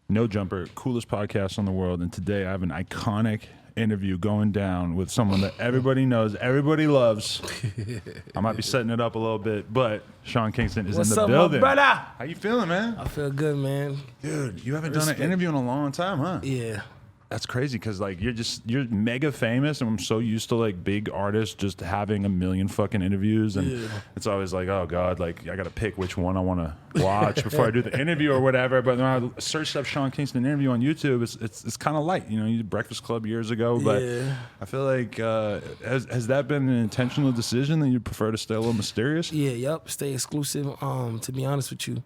No Jumper, coolest podcast in the world. And today I have an iconic interview going down with someone that everybody knows, everybody loves. I might be setting it up a little bit, but Sean Kingston is What's in the up, building. my brother? How you feeling, man? I feel good, man. Dude, you haven't done an interview in a long time, huh? Yeah. That's crazy because like you're mega famous, and I'm so used to like big artists just having a million fucking interviews, and it's always like, oh god, like I gotta pick which one I want to watch before I do the interview or whatever. But when I searched up Sean Kingston interview on YouTube, it's kind of light, you know. You did Breakfast Club years ago, but I feel like has that been an intentional decision that you prefer to stay a little mysterious? Yeah, yep. Stay exclusive. To be honest with you,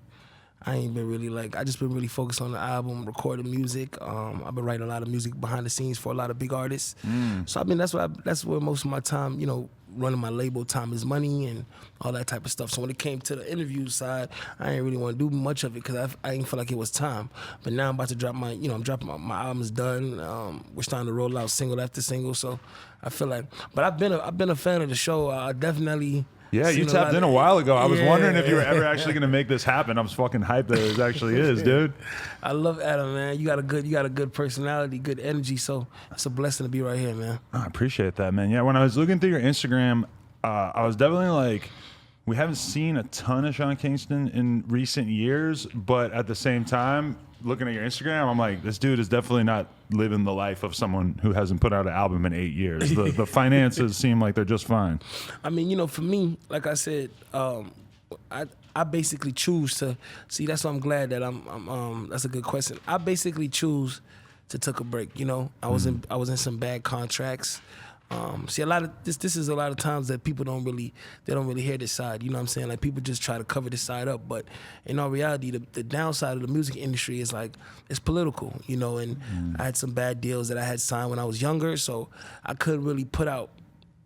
I ain't been really I just been really focused on the album, recording music. I've been writing a lot of music behind the scenes for a lot of big artists. So I mean, that's where most of my time, you know, running my label, time is money and all that type of stuff. So when it came to the interview side, I didn't really want to do much of it because I didn't feel like it was time. But now I'm about to drop I'm dropping my album's done. We're starting to roll out single after single. So I feel like, but I've been a fan of the show. I definitely. Yeah, you tapped in a while ago. I was wondering if you were ever actually going to make this happen. I was fucking hyped that it actually is, dude. I love Adam, man. You got a good personality, good energy. So it's a blessing to be right here, man. I appreciate that, man. Yeah, when I was looking through your Instagram, I was definitely like, we haven't seen a ton of Sean Kingston in recent years, but at the same time, looking at your Instagram, I'm like, this dude is definitely not living the life of someone who hasn't put out an album in 8 years. The finances seem like they're just fine. I mean, you know, for me, like I said, I basically choose to see. That's why I'm glad that that's a good question. I basically choose to take a break. You know, I was in some bad contracts. See, a lot of this is a lot of times that people don't really hear this side. You know what I'm saying? Like people just try to cover this side up, but in all reality, the downside of the music industry is like it's political. You know, and I had some bad deals that I had signed when I was younger, so I couldn't really put out.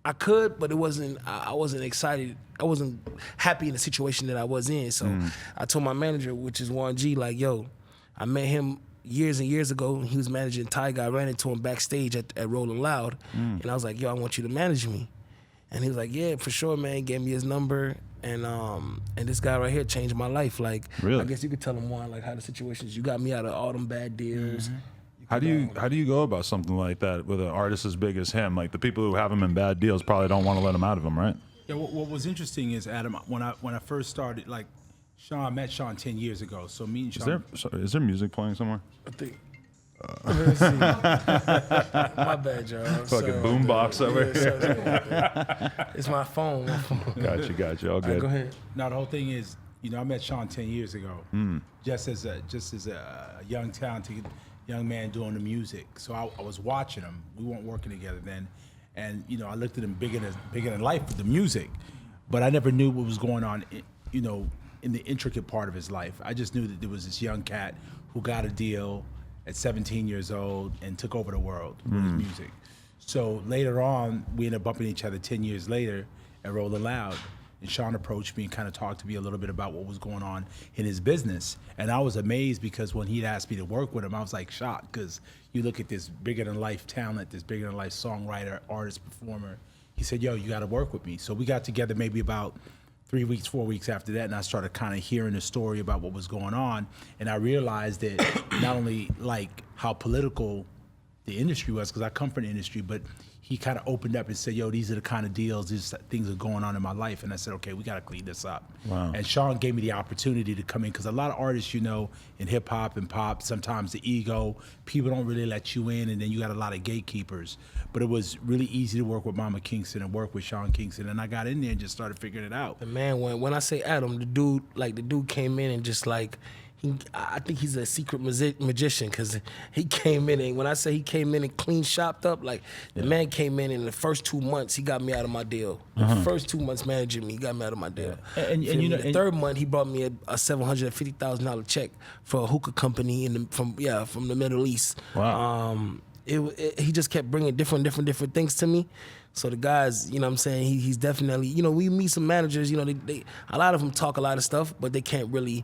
I could, but it wasn't. I wasn't excited. I wasn't happy in the situation that I was in. So I told my manager, which is Warren G, like, yo, I met him years and years ago. He was managing Tyga. I ran into him backstage at Rolling Loud, and I was like, yo, I want you to manage me. And he was like, yeah, for sure, man. He gave me his number, and this guy right here changed my life. Like, really? I guess you could tell him more like how the situations. You got me out of all them bad deals. How do you go about something like that with an artist as big as him? Like the people who have him in bad deals probably don't want to let him out of them, right? Yeah. What was interesting is, Adam, when I first started, like, I met Sean 10 years ago. So me and Sean. Is there music playing somewhere? I think. Let's see. My bad, y'all. Fucking boombox over here. It's my phone. Got you. All good. Go ahead. Now the whole thing is, you know, I met Sean 10 years ago, just as a young, talented young man doing the music. So I was watching him. We weren't working together then, and you know, I looked at him bigger than life with the music, but I never knew what was going on, you know, in the intricate part of his life. I just knew that there was this young cat who got a deal at 17 years old and took over the world with his music. So later on, we ended up bumping each other 10 years later at Rolling Loud. And Sean approached me and kind of talked to me a little bit about what was going on in his business. And I was amazed because when he'd asked me to work with him, I was like shocked, because you look at this bigger than life talent, this bigger than life songwriter, artist, performer. He said, yo, you got to work with me. So we got together maybe about 3 weeks, 4 weeks after that, and I started kind of hearing the story about what was going on. And I realized that not only like how political the industry was, because I come from the industry, but he kind of opened up and said, yo, these are the kind of deals, these things are going on in my life. And I said, okay, we got to clean this up. Wow. And Sean gave me the opportunity to come in, because a lot of artists, you know, in hip hop and pop, sometimes the ego, people don't really let you in, and then you got a lot of gatekeepers. But it was really easy to work with Mama Kingston and work with Sean Kingston. And I got in there and just started figuring it out. And man, when I say Adam, the dude came in and just like, I think he's a secret magician, because he came in, and when I say he came in and clean shopped up, like the man came in the first 2 months, he got me out of my deal. The first 2 months managing me, he got me out of my deal. And you know, the third month, he brought me a $750,000 check for a hookah company from the Middle East. Wow. He just kept bringing different things to me. So the guys, you know what I'm saying, he's definitely, you know, we meet some managers, you know, they a lot of them talk a lot of stuff, but they can't really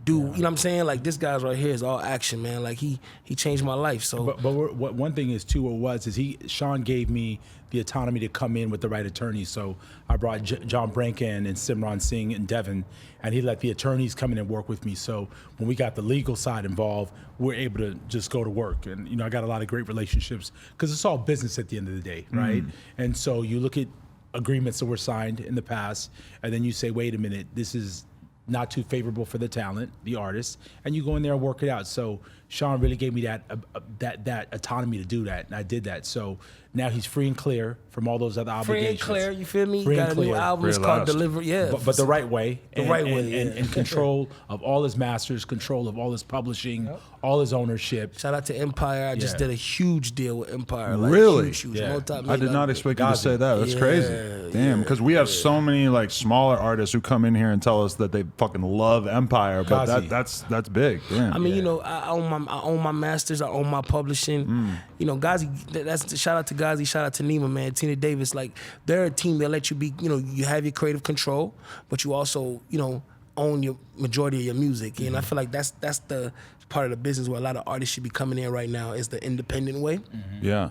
do. You know what I'm saying? Like this guy's right here is all action, man. Like he changed my life. So, but what one thing is too, Sean gave me the autonomy to come in with the right attorneys. So I brought John Brancan and Simran Singh and Devin, and he let the attorneys come in and work with me. So when we got the legal side involved, we're able to just go to work. And I got a lot of great relationships because it's all business at the end of the day, right? And so you look at agreements that were signed in the past, and then you say, wait a minute, this is not too favorable for the talent, the artist, and you go in there and work it out. So Sean really gave me that autonomy to do that, and I did that. So now he's free and clear from all those other obligations. Free and clear, you feel me? Free Got and a new clear. album, it's called Deliver, but the right way. Yeah. And control of all his masters, control of all his publishing, all his ownership. Shout out to Empire. I just did a huge deal with Empire. Like, Really? Huge, Yeah. multi-million I did not expect you to say that. That's Yeah, crazy. Damn, because we have so many like smaller artists who come in here and tell us that they fucking love Empire, but Ghazi. that's big. Damn. I mean, you know, I own my masters, I own my publishing. You know, Ghazi, that's shout out to Ghazi, shout out to Nima, man, Tina Davis. Like, they're a team that let you be, you know, you have your creative control, but you also, you know, own your majority of your music. And I feel like that's the part of the business where a lot of artists should be coming in right now, is the independent way. Yeah.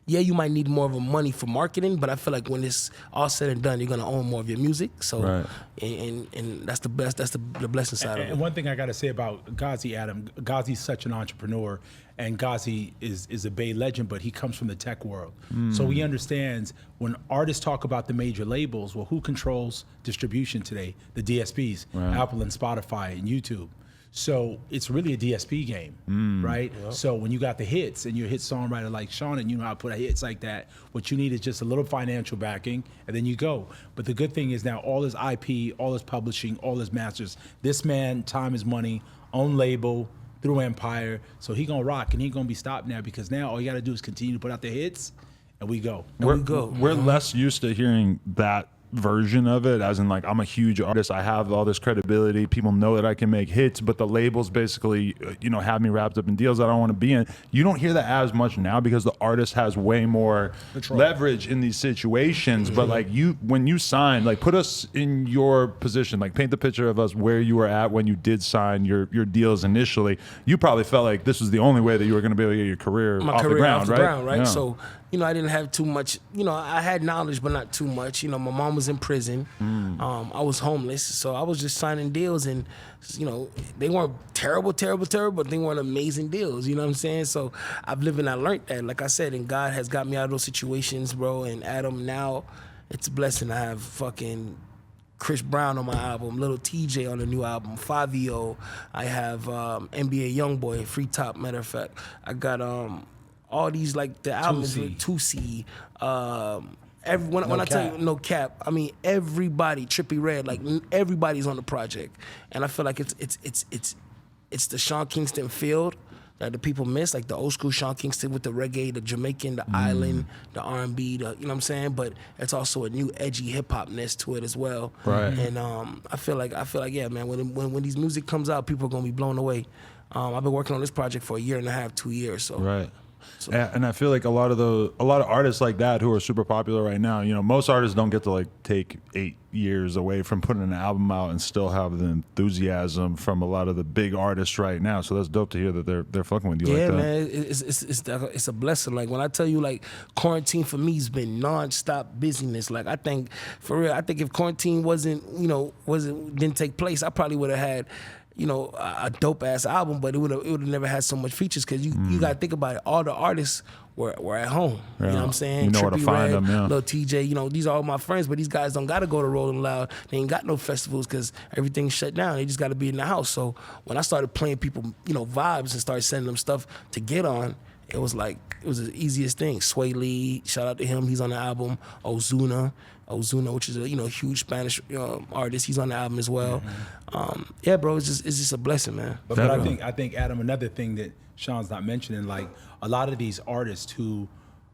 Yeah, you might need more of a money for marketing, but I feel like when it's all said and done, you're gonna own more of your music. So, Right. and that's the best. That's the blessing side of it. And one thing I got to say about Ghazi, Adam, Ghazi's such an entrepreneur, and Ghazi is a Bay legend, but he comes from the tech world. So he understands when artists talk about the major labels, well, who controls distribution today? The DSPs, Apple and Spotify and YouTube. So it's really a DSP game, right? Yep. So when you got the hits and you're a hit songwriter like Sean and you know how to put hits like that, what you need is just a little financial backing and then you go. But the good thing is now all his IP, all his publishing, all his masters, this man, time is money, own label, through Empire. So he gonna rock and he gonna be stopped now because now all you gotta do is continue to put out the hits and we go. We're less used to hearing that version of it, as in like, I'm a huge artist, I have all this credibility, people know that I can make hits, but the labels basically have me wrapped up in deals that I don't want to be in. You don't hear that as much now because the artist has way more leverage in these situations. But like, when you sign, like, put us in your position, like paint the picture of us where you were at when you did sign your deals initially. You probably felt like this was the only way that you were going to be able to get your career off the ground, right? Yeah. So I didn't have too much, I had knowledge, but not too much. My mom was in prison. I was homeless. So I was just signing deals and, they weren't terrible, but they weren't amazing deals. You know what I'm saying? So I've lived and I learned that, like I said, and God has got me out of those situations, bro. And Adam, now it's a blessing. I have fucking Chris Brown on my album, Little TJ on the new album, 5EO. I have NBA Youngboy, Free Top, matter of fact. I got all these, like, the albums with 2C. When I tell you no cap, I mean everybody, Trippie Redd, like everybody's on the project, and I feel like it's the Sean Kingston field that the people miss, like the old school Sean Kingston with the reggae, the Jamaican, the island, the R&B, you know what I'm saying? But it's also a new edgy hip hopness to it as well. Right. And I feel like yeah, man, when these music comes out, people are gonna be blown away. I've been working on this project for 1.5 years, 2 years. So. Right. So. And I feel like a lot of artists like that who are super popular right now, most artists don't get to like take 8 years away from putting an album out and still have the enthusiasm from a lot of the big artists right now. So that's dope to hear that they're fucking with you like that. Yeah, man, it's a blessing. Like when I tell you, like, quarantine for me has been nonstop busyness. Like I think if quarantine didn't take place, I probably would have had a dope ass album, but it would have never had so much features because you got to think about it. All the artists were at home. Yeah. You know what I'm saying? You know where to find them, yeah. Lil TJ, these are all my friends, but these guys don't got to go to Rolling Loud. They ain't got no festivals because everything's shut down. They just got to be in the house. So when I started playing people, vibes and started sending them stuff to get on, it was the easiest thing. Sway Lee, shout out to him. He's on the album. Ozuna, which is a huge Spanish artist. He's on the album as well. Yeah, bro, it's just a blessing, man. But I think Adam, another thing that Sean's not mentioning, like a lot of these artists who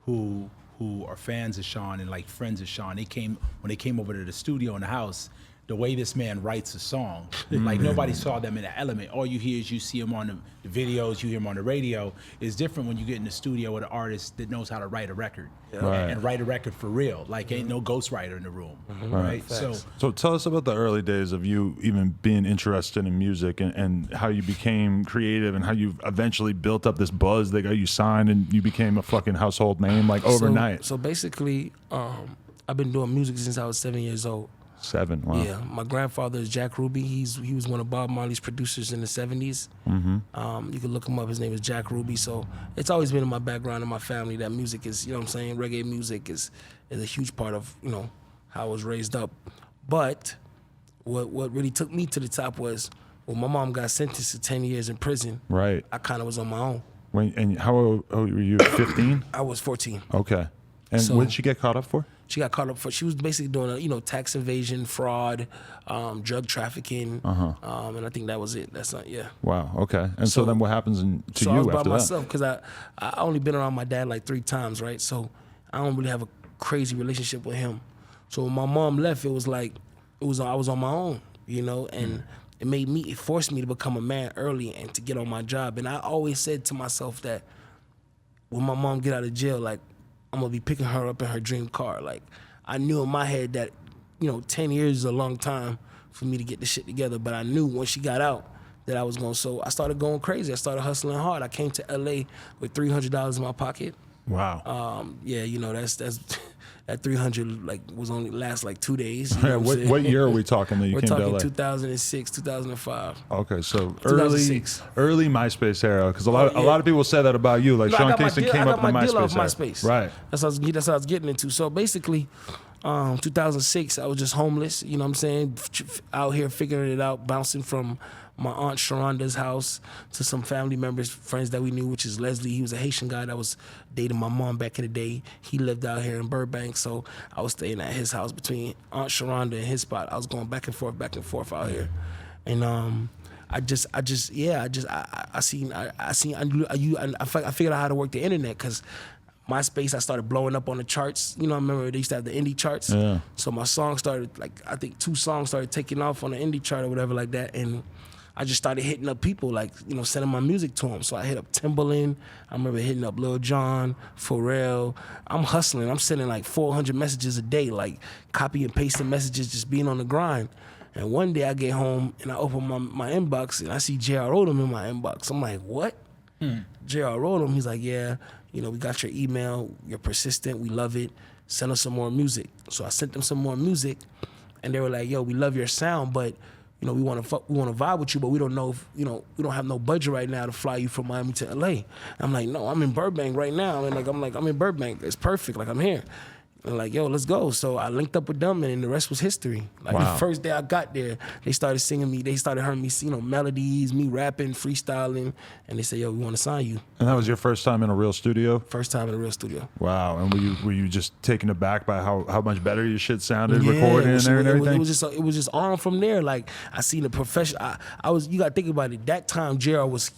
are fans of Sean and like friends of Sean, when they came over to the studio in the house, the way this man writes a song. Like nobody saw them in the element. All you hear is you see him on the videos, you hear him on the radio. It's different when you get in the studio with an artist that knows how to write a record and write a record for real. Like ain't no ghostwriter in the room, right? So tell us about the early days of you even being interested in music and how you became creative and how you eventually built up this buzz that got you signed and you became a fucking household name like overnight. So basically, I've been doing music since I was 7 years old. 7, wow. Yeah, my grandfather is Jack Ruby. He was one of Bob Marley's producers in the 70s. You can look him up. His name is Jack Ruby. So it's always been in my background in my family that music is, you know what I'm saying, reggae music is a huge part of, you know, how I was raised up. But what really took me to the top was when my mom got sentenced to 10 years in prison. Right. I kind of was on my own. And how old were you, 15? I was 14. Okay. And So- what did she get caught up for? She got caught up for, she was basically doing tax evasion, fraud, drug trafficking, and I think that was it. That's not, yeah. Wow, okay. And so then what happens to So you I was by after myself because I only been around my dad like 3 times, right? So I don't really have a crazy relationship with him. So when my mom left, it was like, I was on my own, you know, and it forced me to become a man early and to get on my job. And I always said to myself that when my mom get out of jail, like, I'm gonna be picking her up in her dream car. Like, I knew in my head that, 10 years is a long time for me to get this shit together. But I knew when she got out that I was going. So I started going crazy. I started hustling hard. I came to LA with $300 in my pocket. Wow. That's that 300 was only last like 2 days. What year are we talking that you We're came to talking LA? 2006, 2005. Okay, so 2006. early MySpace era, because a lot of people say that about you. Like Sean Kingston came up in the deal off MySpace MySpace. era. Right. That's what I was getting into. So basically, 2006, I was just homeless. You know what I'm saying? Out here figuring it out, bouncing from my aunt Sharonda's house to some family members, friends that we knew, which is Leslie. He was a Haitian guy that was dating my mom back in the day. He lived out here in Burbank, so I was staying at his house between Aunt Sharonda and his spot. I was going back and forth out here, and I figured out how to work the internet because MySpace, I started blowing up on the charts. I remember they used to have the indie charts. Yeah. So my song started, I think 2 songs started taking off on the indie chart or whatever like that. And I just started hitting up people, sending my music to them. So I hit up Timbaland. I remember hitting up Lil Jon, Pharrell. I'm hustling. I'm sending 400 messages a day, copy and pasting messages, just being on the grind. And one day I get home and I open my inbox and I see J.R. Odom in my inbox. I'm like, what? J.R. Odom, he's like, yeah, we got your email. You're persistent. We love it. Send us some more music. So I sent them some more music, and they were like, yo, we love your sound, but we want to vibe with you, but we don't know if, we don't have no budget right now to fly you from Miami to LA. I'm like, no, I'm in Burbank right now. And I'm in Burbank. It's perfect. I'm here. And yo, let's go. So I linked up with them, and the rest was history. Wow. The first day I got there, they started singing me. They started hearing me, melodies, me rapping, freestyling, and they said, yo, we want to sign you. And that was your first time in a real studio? First time in a real studio. Wow. And were you just taken aback by how much better your shit sounded, recording and everything? It was just on from there. I seen the profession. You got to think about it. That time, JR was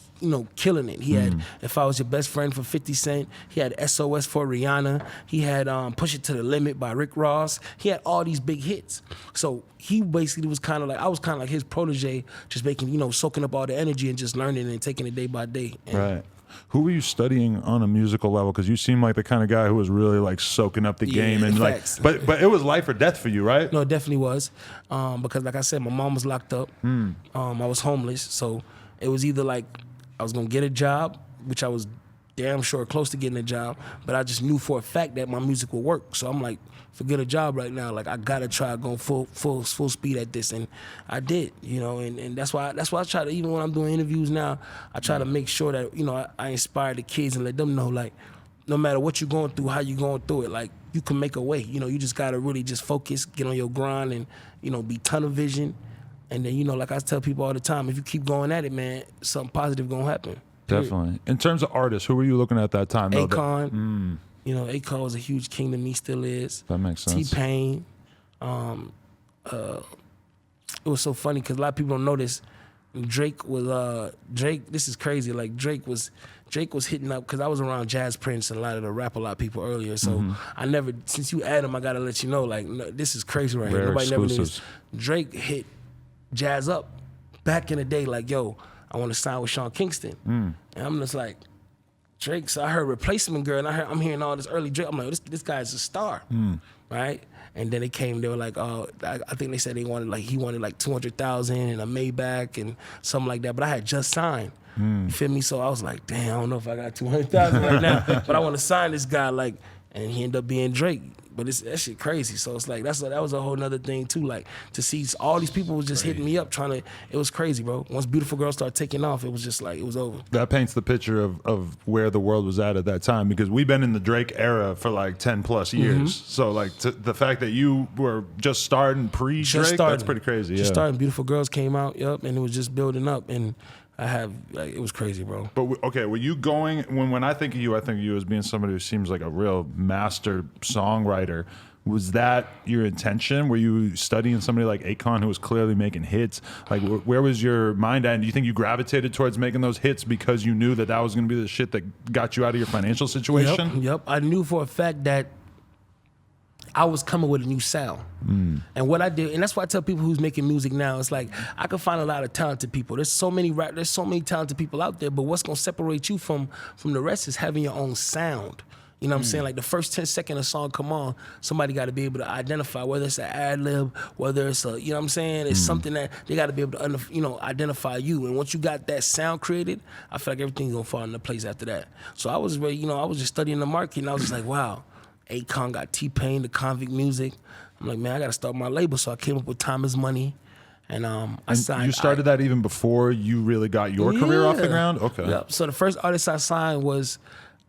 killing it. He had If I Was Your Best Friend for 50 Cent. He had SOS for Rihanna. He had Push It to the Limit by Rick Ross. He had all these big hits. So he basically was kind of I was kind of like his protege, just making, soaking up all the energy and just learning and taking it day by day. And right. Who were you studying on a musical level? Because you seem like the kind of guy who was really soaking up the game and facts. but it was life or death for you, right? No, it definitely was. Because like I said, my mom was locked up. I was homeless. So it was either I was gonna get a job, which I was damn sure close to getting a job, but I just knew for a fact that my music would work. So I'm like, forget a job right now. I gotta try going full speed at this, and I did, and that's why I try to, even when I'm doing interviews now, I try to make sure that I inspire the kids and let them know no matter what you're going through, how you're going through it, you can make a way. You just gotta really just focus, get on your grind, and be tunnel vision. And then, like I tell people all the time, if you keep going at it, man, something positive gonna happen. Definitely. In terms of artists, who were you looking at that time? Akon. Akon was a huge king to me, still is. That makes sense. T-Pain. It was so funny because a lot of people don't know this. Drake was Drake. This is crazy. Like Drake was hitting up because I was around Jazz Prince and a lot of the Rap-A-Lot people earlier. So I never, since you add him, I gotta let you know. Like this is crazy right here. Nobody never knew this. Drake hit Jazz up back in the day. Like yo, I want to sign with Sean Kingston, and I'm just like Drake. So I heard Replacement Girl, and I'm hearing all this early Drake. I'm like, this guy's a star, right? And then they were like, oh, I think they said he wanted like $200,000 and a Maybach and something like that. But I had just signed. You feel me? So I was like, damn, I don't know if I got $200,000 right now, but I want to sign this guy. Like, and he ended up being Drake. But that shit crazy. So it's like that was a whole nother thing too. Like to see all these people was just hitting me up trying to. It was crazy, bro. Once Beautiful Girl started taking off, it was just like it was over. That paints the picture of where the world was at that time, because we've been in the Drake era for like 10+ years. So like the fact that you were just starting pre-Drake, that's pretty crazy. Just starting. Beautiful Girls came out, and it was just building up and. It was crazy, bro. But okay, were you going, when I think of you as being somebody who seems like a real master songwriter. Was that your intention? Were you studying somebody like Akon who was clearly making hits? Like, where was your mind at? And do you think you gravitated towards making those hits because you knew that was going to be the shit that got you out of your financial situation? Yep. I knew for a fact that I was coming with a new sound. And what I did, and that's why I tell people who's making music now, it's like I can find a lot of talented people. There's so many talented people out there, but what's gonna separate you from the rest is having your own sound. You know what I'm saying? Like the first 10 seconds a song come on, somebody got to be able to identify whether it's an ad lib, whether it's a, you know what I'm saying? It's something that they got to be able to, identify you. And once you got that sound created, I feel like everything's gonna fall into place after that. So I was ready, I was just studying the market, and I was just like, wow. Akon got T-Pain, the Convict Music. I'm like, man, I got to start my label. So I came up with Time Is Money. And I signed. You started that even before you really got your career off the ground? Okay. Yep. So the first artist I signed was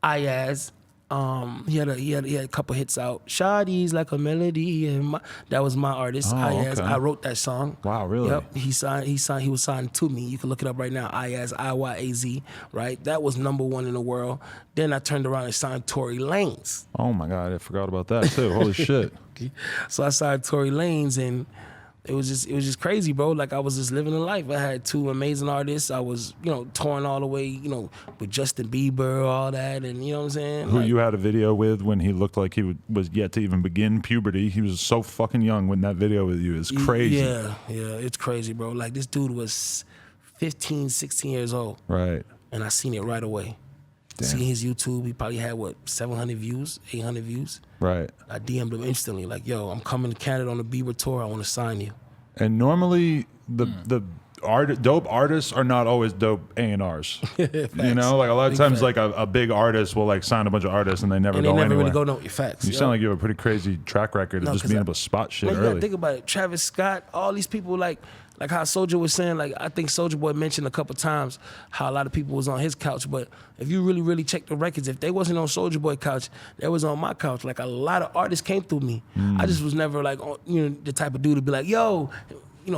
Ayaz. He had a couple hits out. Shawty's like a melody, and that was my artist. Ayaz. Okay. I wrote that song. Wow, really? Yep. He was signed to me. You can look it up right now. Ayaz, Iyaz. Right. That was #1 in the world. Then I turned around and signed Tory Lanez. Oh my God, I forgot about that too. Holy shit. So I signed Tory Lanez, and it was just crazy, bro. Like I was just living a life. I had 2 amazing artists. I was, touring all the way, with Justin Bieber, all that, and you know what I'm saying? Who you had a video with when he looked like he was yet to even begin puberty. He was so fucking young when that video with you. It's crazy. Yeah, it's crazy, bro. Like this dude was 15, 16 years old. Right. And I seen it right away. Damn. Seeing his YouTube, he probably had 700 views, 800 views. Right. I DM'd him instantly, like, yo, I'm coming to Canada on the Bieber tour. I want to sign you. And normally the dope artists are not always dope A&Rs. Like a lot of times, like a big artist will like sign a bunch of artists and they never go anywhere. Really go no facts. You sound like you have a pretty crazy track record of just being able to spot shit early. Think about it. Travis Scott, all these people like how Soulja was saying, like I think Soulja Boy mentioned a couple times how a lot of people was on his couch, but if you really, really check the records, if they wasn't on Soulja Boy couch, they was on my couch. Like a lot of artists came through me. I just was never like, the type of dude to be like, yo,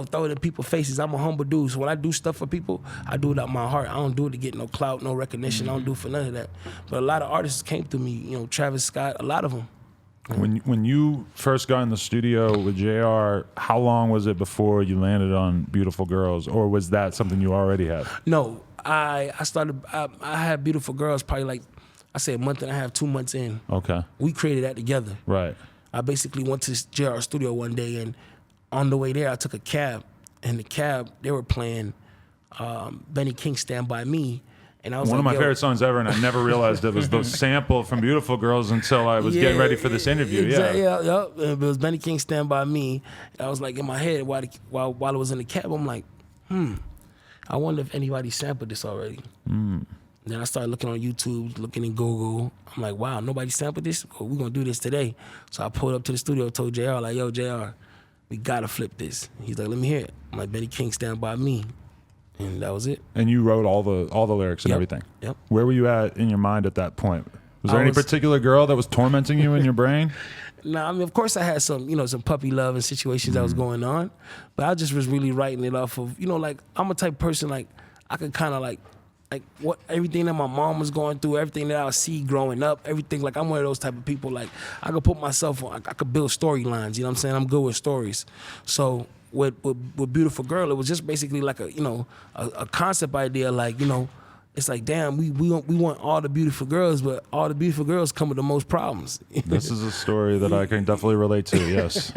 throw it in people's faces. I'm a humble dude. So when I do stuff for people, I do it out my heart. I don't do it to get no clout, no recognition. I don't do it for none of that. But a lot of artists came through me, Travis Scott, a lot of them. When you first got in the studio with JR, how long was it before you landed on Beautiful Girls, or was that something you already had? No, I had Beautiful Girls probably like, I say a month and a half, 2 months in. Okay. We created that together. Right. I basically went to JR's studio one day, and on the way there, I took a cab. In the cab, they were playing Benny King Stand By Me. And I was one of my favorite songs ever, and I never realized it was the sample from Beautiful Girls until I was getting ready for this interview. Yeah. It was Benny King Stand By Me. I was like in my head while I was in the cab, I'm like, I wonder if anybody sampled this already. Then I started looking on YouTube, looking in Google. I'm like, wow, nobody sampled this? Well, we're going to do this today. So I pulled up to the studio, told JR, like, yo, JR, we got to flip this. He's like, let me hear it. I'm like, Benny King Stand By Me. And that was it. And you wrote all the lyrics and everything. Yep. Where were you at in your mind at that point? Was there any particular girl that was tormenting you in your brain? Nah, I mean, of course I had some, some puppy love and situations that was going on, but I just was really writing it off of, like I'm a type of person, like I could kind of like what everything that my mom was going through, everything that I would see growing up, everything, like I'm one of those type of people, like I could put myself on, I could build storylines, you know what I'm saying? I'm good with stories. So with Beautiful Girl, it was just basically like a concept idea, like, it's like, damn, we want all the beautiful girls, but all the beautiful girls come with the most problems. This is a story that I can definitely relate to, yes.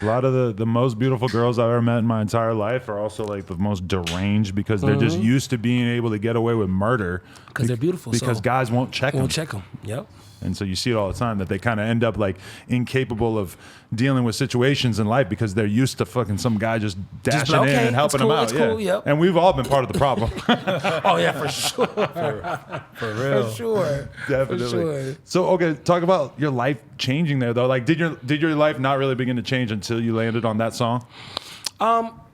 A lot of the most beautiful girls I've ever met in my entire life are also like the most deranged because they're just used to being able to get away with murder. Because they're beautiful. Because guys won't check them. Won't check them, yep. And so you see it all the time that they kind of end up like incapable of dealing with situations in life because they're used to fucking some guy just dashing in and helping them out. Cool, yep. And we've all been part of the problem. Oh yeah, for sure. For real. For sure. Definitely. For sure. So okay, talk about your life changing there though. Like did your life not really begin to change until you landed on that song?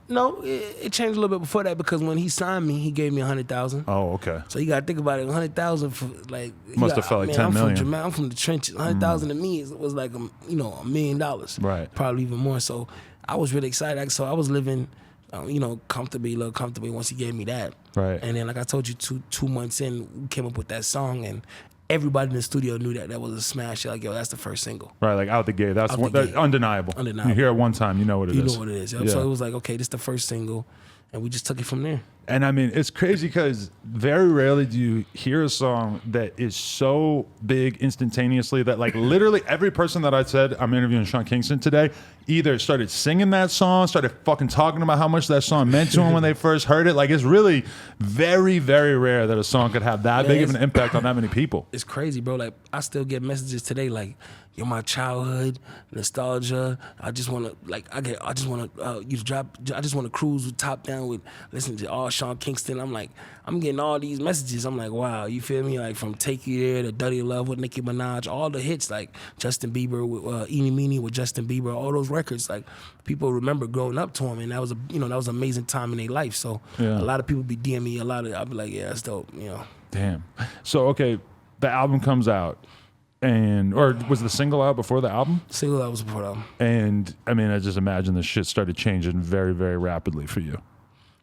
No, it changed a little bit before that because when he signed me, he gave me $100,000. Oh, okay. So you gotta think about it. $100,000 for like Must have felt like 10 million. I'm from the trenches. $100,000 to me was like $1 million. Right. Probably even more. So I was really excited. So I was living, comfortably once he gave me that. Right. And then like I told you, two months in, we came up with that song and everybody in the studio knew that was a smash. Like, yo, that's the first single. Right, like out the gate. That's undeniable. Undeniable. You hear it one time, you know what it is. You know what it is. Yep. Yeah. So it was like, okay, this is the first single, and we just took it from there. And I mean, it's crazy because very rarely do you hear a song that is so big instantaneously that like literally every person that I said I'm interviewing Sean Kingston today either started singing that song, started fucking talking about how much that song meant to them when they first heard it. Like it's really very, very rare that a song could have that big of an impact on that many people. It's crazy, bro. Like I still get messages today like, you're my childhood, nostalgia. I just wanna you to drop. I just wanna cruise with top down with listening to all Sean Kingston. I'm getting all these messages. I'm like, wow, you feel me? Like from Take You There to Dirty Love with Nicki Minaj, all the hits like Justin Bieber with Eeny Meeny with Justin Bieber, all those records. Like people remember growing up to him, and that was an amazing time in their life. So yeah. A lot of people be DMing me. I'll be like, yeah, that's dope. Damn. So okay, the album comes out. Or was the single out before the album? Single out was before the album. And I mean, I just imagine the shit started changing very, very rapidly for you.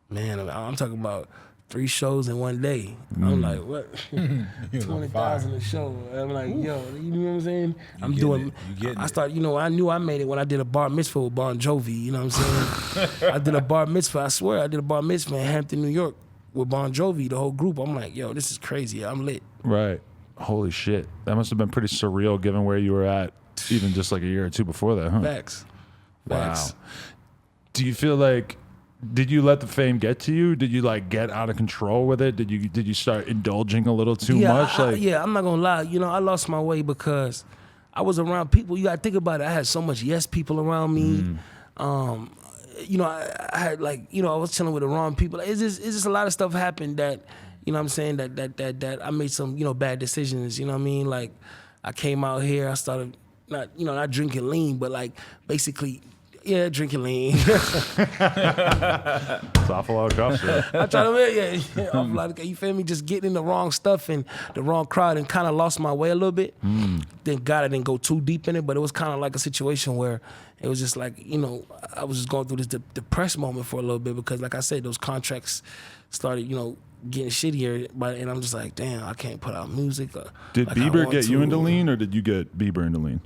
Man, I'm talking about 3 shows in one day. I'm like, what? 20,000 a show. I'm like, yo, you know what I'm saying? I knew I made it when I did a bar mitzvah with Bon Jovi. You know what I'm saying? I did a bar mitzvah. I swear, I did a bar mitzvah in Hampton, New York, with Bon Jovi, the whole group. I'm like, yo, this is crazy. I'm lit. Right. Holy shit. That must have been pretty surreal given where you were at even just like a year or two before that, huh? Facts. Wow. Do you feel like, did you let the fame get to you? Did you like get out of control with it? Did you start indulging a little too much? I'm not gonna lie. I lost my way because I was around people. You gotta think about it. I had so much yes people around me. I had like, I was chilling with the wrong people. It's just a lot of stuff happened that, you know what I'm saying, that I made some, bad decisions, you know what I mean? Like, I came out here, I started not drinking lean, but like, basically, yeah, drinking lean. It's awful lot of cough, I try to, awful lot of, you feel me? Just getting in the wrong stuff and the wrong crowd and kind of lost my way a little bit. Thank God I didn't go too deep in it, but it was kind of like a situation where it was just like, I was just going through this depressed moment for a little bit because, like I said, those contracts started, getting shittier, and I'm just like, damn, I can't put out music. Did Bieber get you into lean, or did you get Bieber into lean?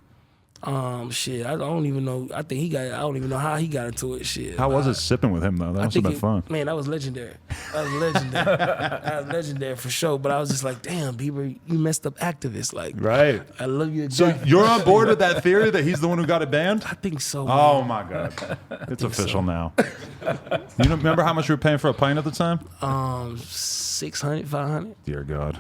Shit, I don't even know. I think I don't even know how he got into it. Shit. How was it sipping with him though? That must have been fun. Man, that was legendary. That was legendary for sure. But I was just like, damn, Bieber, you messed up activist. Like, right. I love you. So you're on board with that theory that he's the one who got it banned? I think so. Man. Oh my God, it's official now. You don't remember how much you were paying for a pint at the time? 600, 500. Dear God.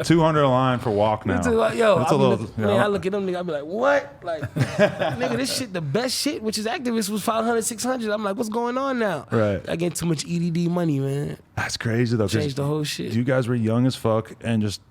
200 a line for walk now. I look at them nigga, I be like, what? Like, nigga, this shit, the best shit, which is activist, was 500, 600. I'm like, what's going on now? Right. I get too much EDD money, man. That's crazy though. Changed the whole shit. You guys were young as fuck and just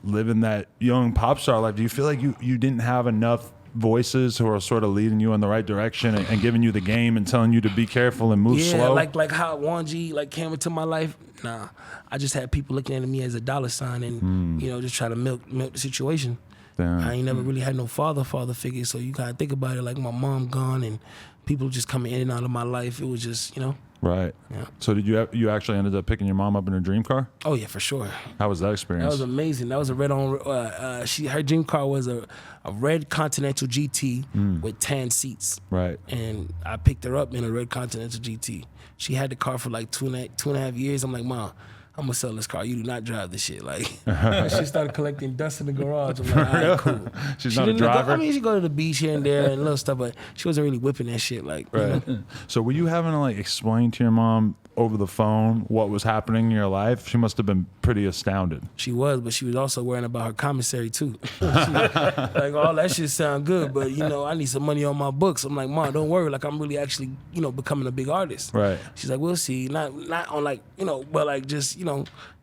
living that young pop star life. Do you feel like you didn't have enough voices who are sort of leading you in the right direction and giving you the game and telling you to be careful and move slow? Yeah, like how Juan G came into my life. Nah, I just had people looking at me as a dollar sign and just try to milk the situation. Damn. I ain't never really had no father figure. So you gotta think about it, like my mom gone and people just coming in and out of my life. It was just, Right. Yeah. So did you actually ended up picking your mom up in her dream car? Oh yeah, for sure. How was that experience? That was amazing. That was a red on. Her dream car was a red Continental GT with tan seats. Right. And I picked her up in a red Continental GT. She had the car for like two and a half years. I'm like, Mom, I'm gonna sell this car. You do not drive this shit. Like, she started collecting dust in the garage. I'm like, all right, cool. She's She not a didn't driver? I mean, she go to the beach here and there and little stuff, but she wasn't really whipping that shit. Like, Right. So were you having to like explain to your mom over the phone what was happening in your life? She must have been pretty astounded. She was, but she was also worrying about her commissary too. Like, all that shit sound good, but I need some money on my books. I'm like, Mom, don't worry. Like, I'm really actually, becoming a big artist. Right. She's like, we'll see. Not on like, but like just,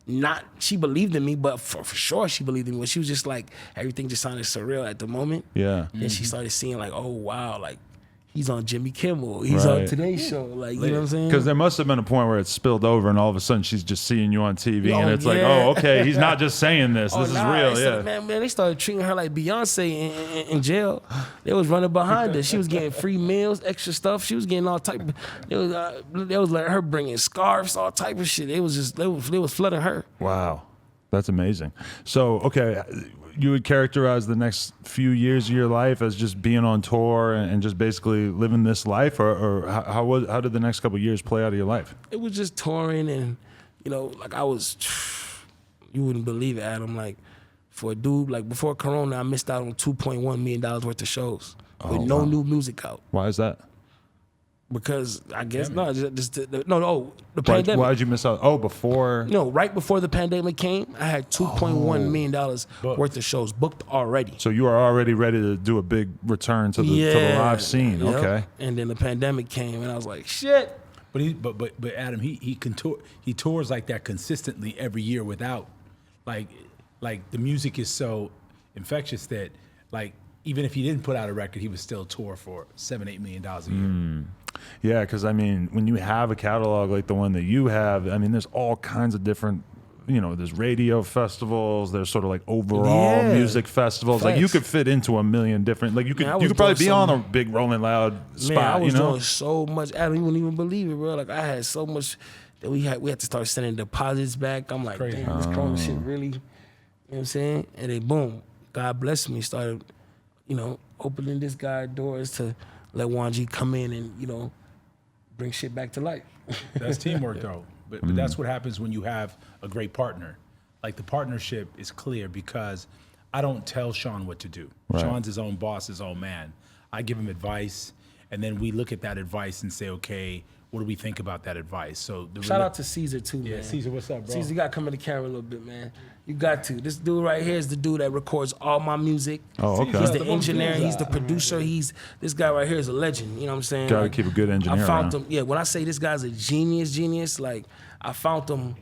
not, she believed in me, but for sure she believed in me. But she was just like, everything just sounded surreal at the moment. Yeah. Then she started seeing like, oh wow, like he's on Jimmy Kimmel, he's on Today's Show, like, you know what I'm saying? Because there must have been a point where it spilled over and all of a sudden she's just seeing you on TV and it's like, yeah. oh, okay, he's not just saying this. This is real, yeah. Man, they started treating her like Beyonce in jail. They was running behind her. She was getting free meals, extra stuff. She was getting all type of, they was letting her bring in scarves, all type of shit. They was flooding her. Wow. That's amazing. So, okay, you would characterize the next few years of your life as just being on tour and just basically living this life, or how did the next couple of years play out of your life? It was just touring and, like I was, you wouldn't believe it, Adam. Like, for a dude, like before Corona, I missed out on $2.1 million worth of shows with no new music out. Why is that? Because I guess, the pandemic. Why did you miss out? Oh, before? Right before the pandemic came, I had $2.1 million worth of shows booked already. So you are already ready to do a big return to the live scene. Yep. Okay. And then the pandemic came, and I was like, shit. But Adam, he tours like that consistently every year without, like the music is so infectious that like even if he didn't put out a record, he would still tour for $7-8 million a year. Yeah, because I mean, when you have a catalog like the one that you have, I mean, there's all kinds of different, there's radio festivals, there's sort of like overall music festivals. Facts. Like you could fit into a million different, like you could probably be on a big Rolling Loud spot. Man, I was doing so much. I don't even believe it, bro. Like I had so much that we had to start sending deposits back. I'm like, Crazy. damn, this Corona shit really, you know what I'm saying? And then boom, God bless me, started, opening this guy doors to let Juan G come in and, bring shit back to life. That's teamwork though. But that's what happens when you have a great partner. Like the partnership is clear because I don't tell Sean what to do. Right. Sean's his own boss, his own man. I give him advice and then we look at that advice and say, okay, what do we think about that advice? So shout out to Caesar too, man. Yeah, Caesar, what's up, bro? Caesar, you gotta come in the camera a little bit, man. You got to. This dude right here is the dude that records all my music. Oh, okay. He's the engineer. He's the producer. This guy right here is a legend. You know what I'm saying? Gotta keep a good engineer I found around. him. Yeah, when I say this guy's a genius, like I found him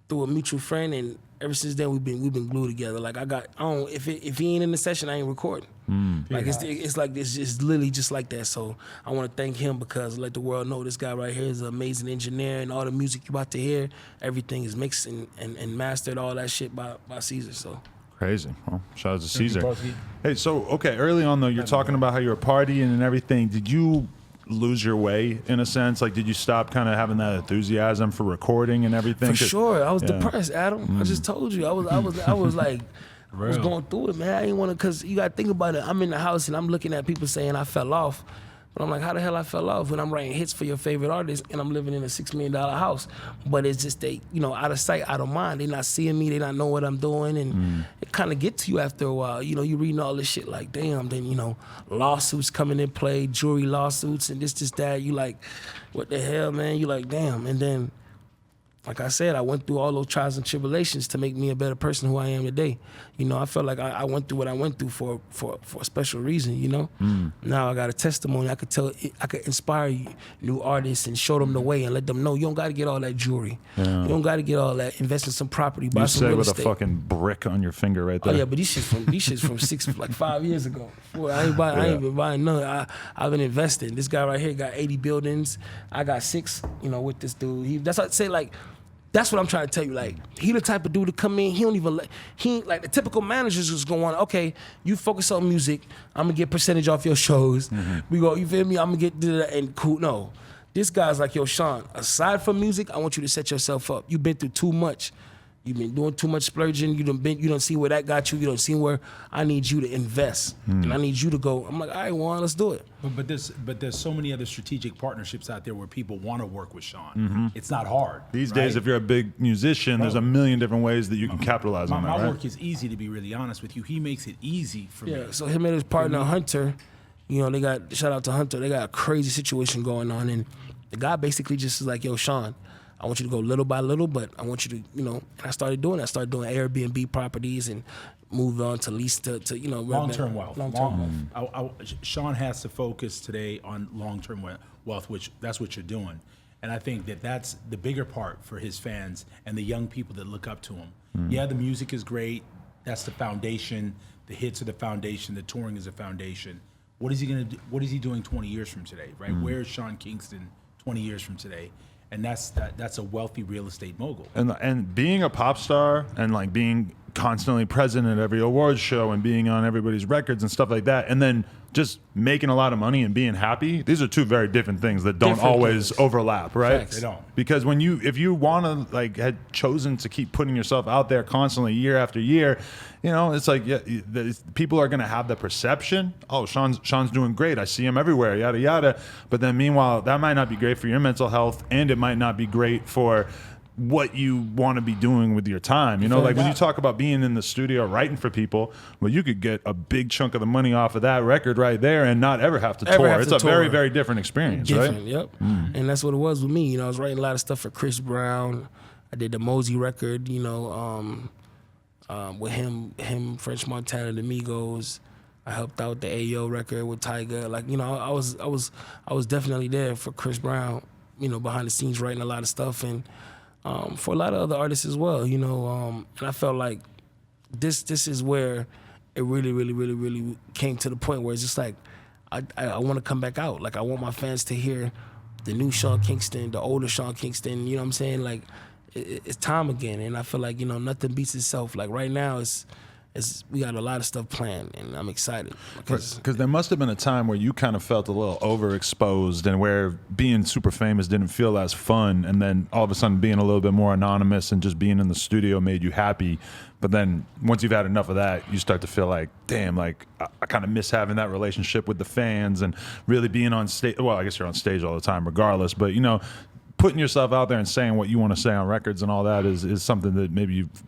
through a mutual friend, and ever since then we've been glued together. Like if he ain't in the session, I ain't recording. Like it's like this, it's literally just like that. So I want to thank him because let the world know this guy right here is an amazing engineer, and all the music you about to hear, everything is mixed and mastered, all that shit by Caesar. So crazy. Well, shout out to Caesar. Hey, so okay, early on though, you're talking about how you were partying and everything. Did you lose your way in a sense? Like, did you stop kind of having that enthusiasm for recording and everything? For sure, I was depressed, Adam. I just told you, I was like. I was going through it, man. I didn't want to, because you got to think about it. I'm in the house and I'm looking at people saying I fell off. But I'm like, how the hell I fell off when I'm writing hits for your favorite artist and I'm living in a $6 million house? But it's just out of sight, out of mind. They not seeing me. They not know what I'm doing. And it kind of get to you after a while. You reading all this shit like, damn. Then, lawsuits coming in play, jury lawsuits and this, that. You like, what the hell, man? You like, damn. And then, like I said, I went through all those trials and tribulations to make me a better person who I am today. I felt like I went through what I went through for a special reason, Now I got a testimony. I could inspire new artists and show them the way and let them know you don't got to get all that jewelry. Yeah. You don't got to get all that. Invest in some property, buy some real estate. You said with a fucking brick on your finger right there. Oh yeah, but these shits from 5 years ago. Boy, I ain't been buying none. I've been investing. This guy right here got 80 buildings. I got 6. With this dude. That's what I say. Like, That's what I'm trying to tell you. Like, he the type of dude to come in, he don't even he ain't like the typical managers just go on, okay, you focus on music, I'm gonna get percentage off your shows. We go, you feel me? I'm gonna get and cool. No. This guy's like, yo, Sean, aside from music, I want you to set yourself up. You've been through too much. You've been doing too much splurging. You don't see where that got you. You don't see where I need you to invest. And I need you to go. I'm like, all right, Juan, let's do it. But there's so many other strategic partnerships out there where people want to work with Sean. It's not hard. These days, if you're a big musician, there's a million different ways that you can capitalize on that, My right? work is easy, to be really honest with you. He makes it easy for me. Yeah, so him and his partner, Hunter, you know, they got, shout out to Hunter, they got a crazy situation going on. And the guy basically just is like, yo, Sean, I want you to go little by little, but I want you to, you know, and I started doing Airbnb properties and moved on to lease to you know. Long-term wealth. Long-term wealth. Sean has to focus today on long-term wealth, which that's what you're doing. And I think that's the bigger part for his fans and the young people that look up to him. Yeah, the music is great. That's the foundation. The hits are the foundation. The touring is the foundation. What is he gonna do? What is he doing 20 years from today, right? Where is Sean Kingston 20 years from today? And that's a wealthy real estate mogul. And being a pop star and like being constantly present at every awards show and being on everybody's records and stuff like that, and then just making a lot of money and being happy, these are two very different things that don't always overlap, right? Facts. They don't. Because if you want to like had chosen to keep putting yourself out there constantly year after year, you know, it's like people are going to have the perception, oh, Sean's doing great, I see him everywhere, yada yada. But then meanwhile, that might not be great for your mental health, and it might not be great for what you want to be doing with your time. You know, like when you talk about being in the studio writing for people, well, you could get a big chunk of the money off of that record right there and not ever have to tour. It's a very, very different experience, right? Yep. And that's what it was with me. You know, I was writing a lot of stuff for Chris Brown. I did the Mosey record, you know, with him, French Montana, the Migos. I helped out the Ayo record with Tyga. Like, you know, I was definitely there for Chris Brown, you know, behind the scenes writing a lot of stuff, and for a lot of other artists as well, you know. And I felt like this is where it really came to the point where it's just like, I want to come back out. Like, I want my fans to hear the new Sean Kingston, the older Sean Kingston, you know what I'm saying? Like, it's time again. And I feel like, you know, nothing beats itself. Like, right now, we got a lot of stuff planned, and I'm excited. Because there must have been a time where you kind of felt a little overexposed and where being super famous didn't feel as fun, and then all of a sudden being a little bit more anonymous and just being in the studio made you happy. But then once you've had enough of that, you start to feel like, damn, like I kind of miss having that relationship with the fans and really being on stage. Well, I guess you're on stage all the time regardless, but, you know, putting yourself out there and saying what you want to say on records and all that is something that maybe you've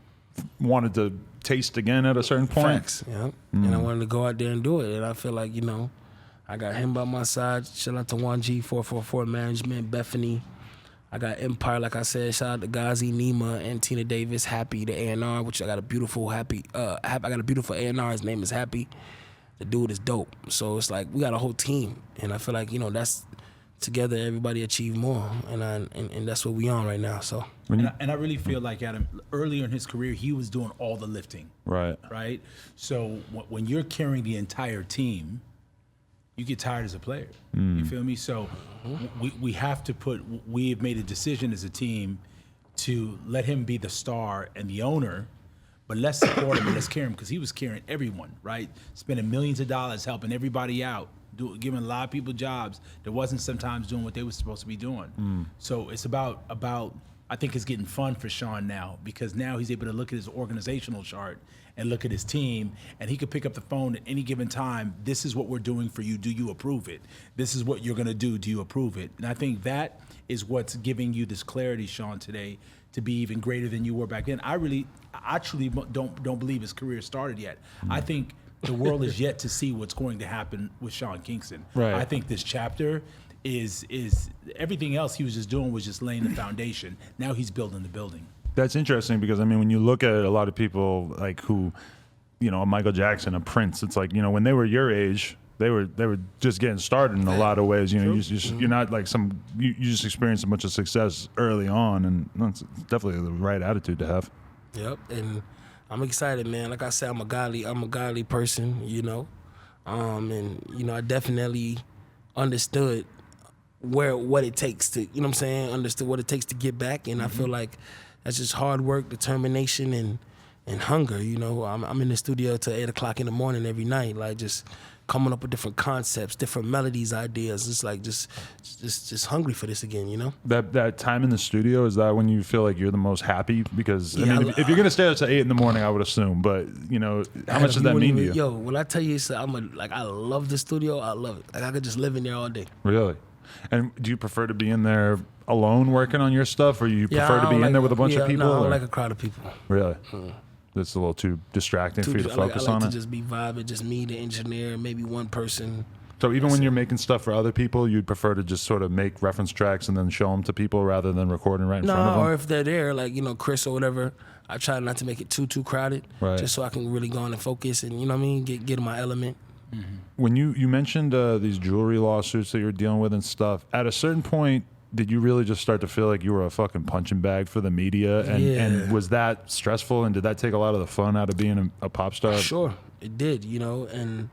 wanted to taste again at a certain point. Facts, yeah. And I wanted to go out there and do it. And I feel like, you know, I got him by my side. Shout out to 1G, 444 Management, Bethany. I got Empire, like I said. Shout out to Ghazi, Nima, and Tina Davis. Happy, the A&R, which I got a beautiful I got a beautiful A&R. His name is Happy. The dude is dope. So it's like we got a whole team. And I feel like, you know, that's together everybody achieve more, and that's what we on right now. So and I really feel like Adam, earlier in his career, he was doing all the lifting. Right. So when you're carrying the entire team, you get tired as a player. You feel me? So we have to we've made a decision as a team to let him be the star and the owner, but let's support him and let's carry him, because he was carrying everyone, right? Spending millions of dollars helping everybody out, giving a lot of people jobs that wasn't sometimes doing what they were supposed to be doing. So it's about I think it's getting fun for Sean now, because now he's able to look at his organizational chart and look at his team, and he could pick up the phone at any given time. This is what we're doing for you. Do you approve it? This is what you're going to do. Do you approve it? And I think that is what's giving you this clarity, Sean, today, to be even greater than you were back then. I actually don't believe his career started yet. I think the world is yet to see what's going to happen with Sean Kingston. Right. I think this chapter is everything else he was just doing was just laying the foundation. Now he's building the building. That's interesting, because I mean, when you look at a lot of people like who, you know, a Michael Jackson, a Prince, it's like, you know, when they were your age, they were just getting started in a lot of ways. You know, you're not like you just experienced a bunch of success early on, and that's definitely the right attitude to have. Yep, and I'm excited, man. Like I said, I'm a godly person, you know, and you know, I definitely understood what it takes to, you know what I'm saying, understood what it takes to get back, and I feel like that's just hard work, determination, and hunger. You know, I'm in the studio till 8 o'clock in the morning every night, like just coming up with different concepts, different melodies, ideas. It's like just hungry for this again, you know? That time in the studio, is that when you feel like you're the most happy? Because, Yeah, I mean, if you're going to stay up till 8 in the morning, I would assume, but, you know, how much does that mean to you? Yo, when I tell you, I love the studio, I love it. Like, I could just live in there all day. Really? And do you prefer to be in there alone working on your stuff, or you prefer to be in there with a bunch of people? No, I don't or? like a crowd of people. Really? That's a little too distracting for you to focus I like on to it? just be vibing, just me, the engineer, maybe one person. So even when you're making stuff for other people, you'd prefer to just sort of make reference tracks and then show them to people rather than recording right in front of them? Or if they're there, like, you know, Chris or whatever, I try not to make it too crowded, Right. just so I can really go on and focus and, you know what I mean, get in my element. When you mentioned these jewelry lawsuits that you're dealing with and stuff, at a certain point, did you really just start to feel like you were a fucking punching bag for the media? And was that stressful? And did that take a lot of the fun out of being a pop star? Sure, it did, you know, and,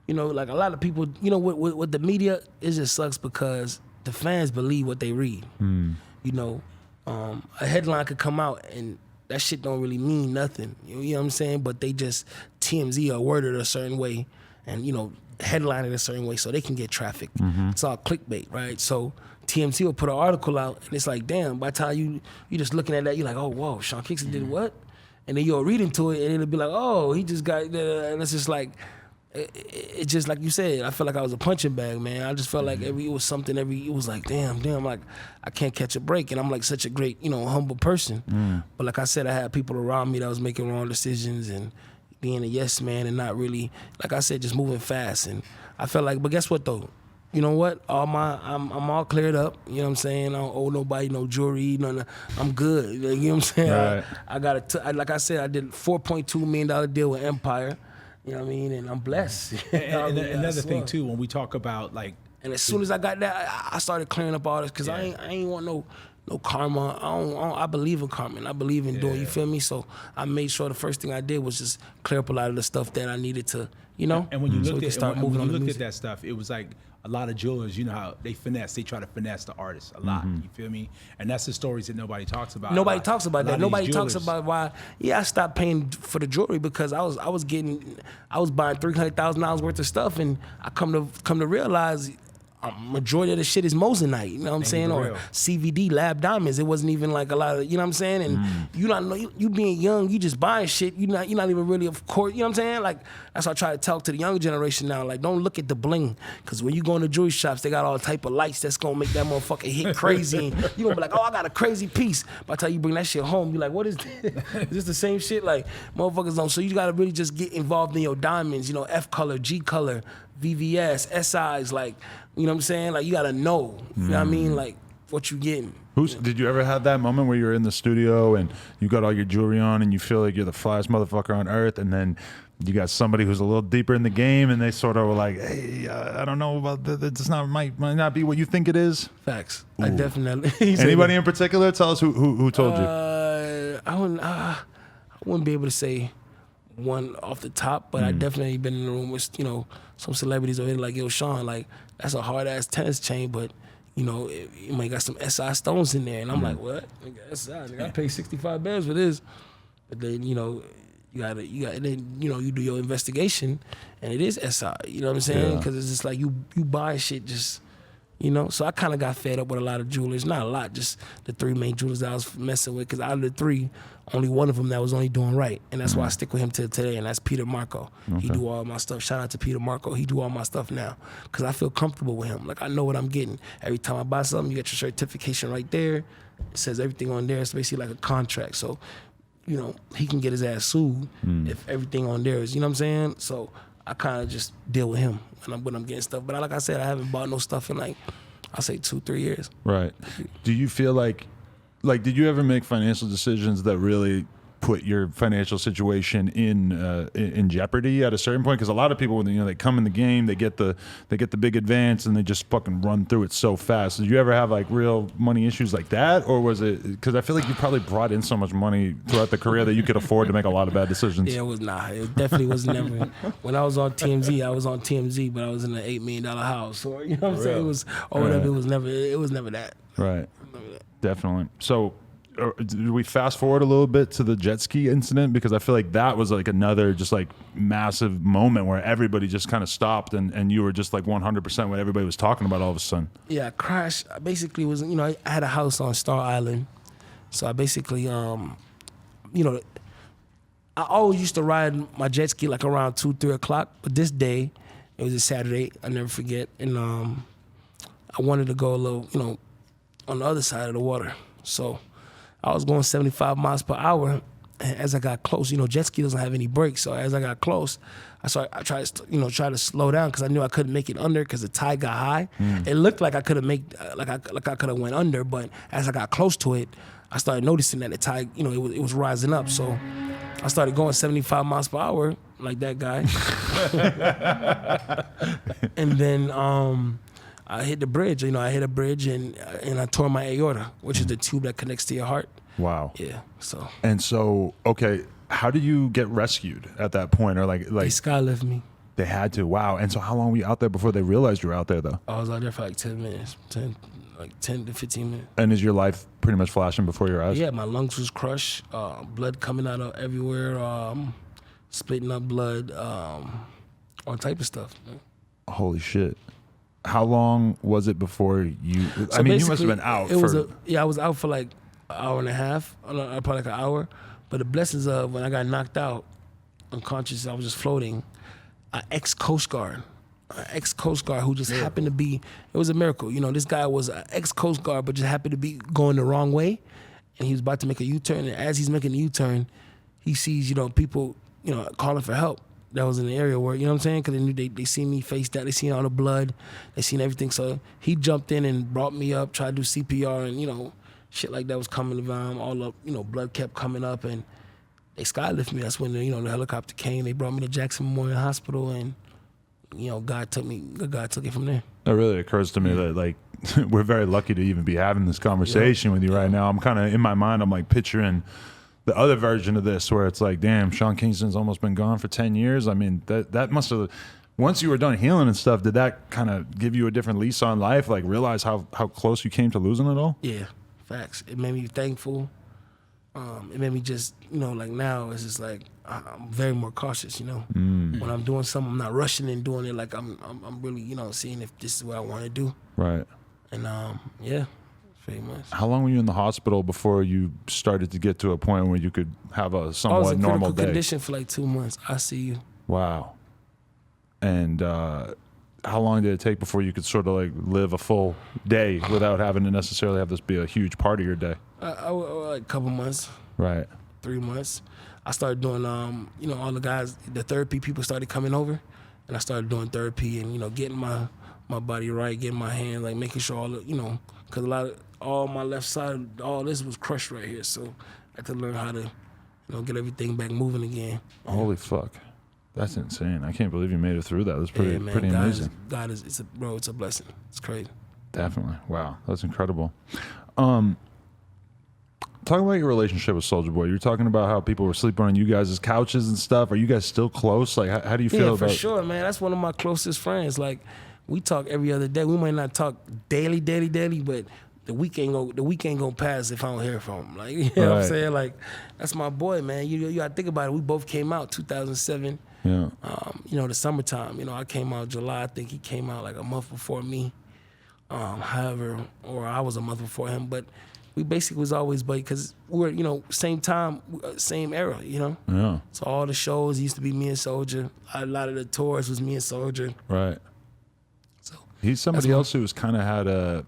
you know, like a lot of people, you know, with the media, it just sucks because the fans believe what they read. You know, a headline could come out and that shit don't really mean nothing. You know what I'm saying? But they just TMZ or word it a certain way and, you know, headline it a certain way so they can get traffic. It's all clickbait, right? So TMZ will put an article out and it's like, damn, by the time you just looking at that, you're like, oh, whoa, Sean Kingston did what? And then you'll read into it and it'll be like, oh, he just got, and it's just like, it just like you said, I felt like I was a punching bag, man. I just felt like it was like, damn, like I can't catch a break. And I'm like such a great, you know, humble person. But like I said, I had people around me that was making wrong decisions and being a yes man and not really, like I said, just moving fast. And I felt like, but guess what though? You know what? I'm all cleared up. You know what I'm saying? I don't owe nobody no jewelry. I'm good. You know what I'm saying? Right. I got like I said, I did a $4.2 million deal with Empire. You know what I mean? And I'm blessed. And another thing too, when we talk about like, and as soon as I got that, I started clearing up all this because I ain't want no karma. I believe in karma and I believe in doing. You feel me? So I made sure the first thing I did was just clear up a lot of the stuff that I needed to, you know. And when you so looked we at could start moving on the at music. that stuff, it was like a lot of jewelers, you know how they try to finesse the artist a lot. You feel me? And that's the stories that nobody talks about. Nobody talks about that. Nobody talks jewelers. about why. Yeah, I stopped paying for the jewelry because I was buying $300,000 worth of stuff, and I come to realize. Majority of the shit is Mosinite, you know what I'm saying, or CVD lab diamonds. It wasn't even like a lot of, you know what I'm saying, and you not know you being young, you just buying shit. You're not even really, of course, you know what I'm saying. Like that's why I try to talk to the younger generation now. Like don't look at the bling, because when you go in the jewelry shops, they got all type of lights that's gonna make that motherfucker hit crazy, and you gonna be like, oh, I got a crazy piece. By the time you bring that shit home, you like, what is this? Is this the same shit? Like motherfuckers don't. So you gotta really just get involved in your diamonds. You know, F color, G color, VVS, SIs, like. You know what I'm saying? Like, you got to know, you know what I mean? Like, what you getting. Did you ever have that moment where you're in the studio and you got all your jewelry on and you feel like you're the flyest motherfucker on earth, and then you got somebody who's a little deeper in the game and they sort of were like, hey, I don't know about that. It's not, might not be what you think it is? Facts. Ooh. I definitely. Anybody in particular? Tell us who told you. I wouldn't be able to say one off the top, but I definitely been in the room with, you know, some celebrities over here like, yo, Sean, like, that's a hard-ass tennis chain, but, you know, you might got some SI stones in there. And I'm like, what? SI, I paid $65 for this. But then, you know, then, you know, you do your investigation, and it is SI, you know what I'm saying? Because it's just like you buy shit just, you know? So I kind of got fed up with a lot of jewelers. Not a lot, just the 3 main jewelers that I was messing with, because out of the 3, only one of them that was only doing right. And that's why I stick with him till today, and that's Peter Marco. Okay. He do all my stuff. Shout out to Peter Marco. He do all my stuff now because I feel comfortable with him. Like, I know what I'm getting. Every time I buy something, you get your certification right there. It says everything on there. It's basically like a contract. So, you know, he can get his ass sued if everything on there is, you know what I'm saying? So I kind of just deal with him when I'm getting stuff. But like I said, I haven't bought no stuff in like, I'll say 2-3 years. Right. Do you feel like, did you ever make financial decisions that really put your financial situation in jeopardy at a certain point? Because a lot of people, you know, they come in the game, they get the big advance, and they just fucking run through it so fast. Did you ever have like real money issues like that, or was it? Because I feel like you probably brought in so much money throughout the career that you could afford to make a lot of bad decisions. Yeah, it was not. It definitely was never. When I was on TMZ, but I was in an $8 million house, or you know what I'm saying? It was or whatever. It was never that. Right. Definitely. So, do we fast forward a little bit to the jet ski incident? Because I feel like that was like another just like massive moment where everybody just kind of stopped and you were just like 100% what everybody was talking about all of a sudden. Yeah, I crashed. I basically was, I had a house on Star Island. So I basically, I always used to ride my jet ski like around 2, 3 o'clock. But this day, it was a Saturday, I'll never forget. And I wanted to go a little, on the other side of the water. So I was going 75 miles per hour. And as I got close, jet ski doesn't have any brakes. So as I got close, I tried to slow down because I knew I couldn't make it under because the tide got high. It looked like I could have I could have went under, but as I got close to it, I started noticing that the tide, it was rising up. So I started going 75 miles per hour like that guy. And then I hit the bridge. I hit a bridge and I tore my aorta, which is the tube that connects to your heart. Wow. Yeah. So. And so, okay, how did you get rescued at that point? Or like They skylift me. They had to. Wow. And so how long were you out there before they realized you were out there though? I was out there for like 10 minutes, 10 to 15 minutes. And is your life pretty much flashing before your eyes? Yeah, my lungs was crushed, blood coming out of everywhere, splitting up blood, all type of stuff. Man. Holy shit. How long was it before you, So you must have been out I was out for like an hour and a half, probably like an hour. But the blessings of when I got knocked out, unconscious, I was just floating, an ex-Coast Guard who just happened to be, it was a miracle. This guy was an ex-Coast Guard, but just happened to be going the wrong way. And he was about to make a U-turn. And as he's making the U-turn, he sees, people, calling for help. That was in the area where, you know what I'm saying? Because they knew they seen me face down. They seen all the blood. They seen everything. So he jumped in and brought me up, tried to do CPR, and, shit like that was coming around. All up, blood kept coming up. And they skylifted me. That's when, the helicopter came. They brought me to Jackson Memorial Hospital. And, God took it from there. It really occurs to me that, like, we're very lucky to even be having this conversation with you right now. I'm kind of, in my mind, I'm like picturing the other version of this where it's like, damn, Sean Kingston's almost been gone for 10 years. I mean, that must have, once you were done healing and stuff, did that kind of give you a different lease on life? Like realize how close you came to losing it all? Yeah, facts. It made me thankful. It made me just, like now it's just like, I'm very more cautious, When I'm doing something, I'm not rushing and doing it like I'm really, seeing if this is what I want to do. Right. And yeah. Pretty much. How long were you in the hospital before you started to get to a point where you could have a somewhat normal day? I was in critical condition for like 2 months. ICU. Wow. And how long did it take before you could sort of like live a full day without having to necessarily have this be a huge part of your day? Like a couple months. Right. 3 months. I started doing, all the guys, the therapy people started coming over, and I started doing therapy and, getting my body right, getting my hand, like making sure all the, because all my left side, all this was crushed right here. So I had to learn how to, get everything back moving again. Holy fuck. That's insane. I can't believe you made it through that. That's pretty amazing. It's a blessing. It's crazy. Definitely. Wow. That's incredible. Talk about your relationship with Soulja Boy. You were talking about how people were sleeping on you guys' couches and stuff. Are you guys still close? Like, how do you feel about it? Yeah, for sure, man. That's one of my closest friends. Like, we talk every other day. We might not talk daily, but the week ain't gonna pass if I don't hear from him. Like, you know what I'm saying? Like, that's my boy, man. You gotta think about it. We both came out 2007. Yeah. The summertime. I came out July. I think he came out like a month before me. Or I was a month before him. But we basically was always buddy because we were, same time, same era, Yeah. So all the shows used to be me and Soulja. A lot of the tours was me and Soulja. Right. So he's somebody else who's kind of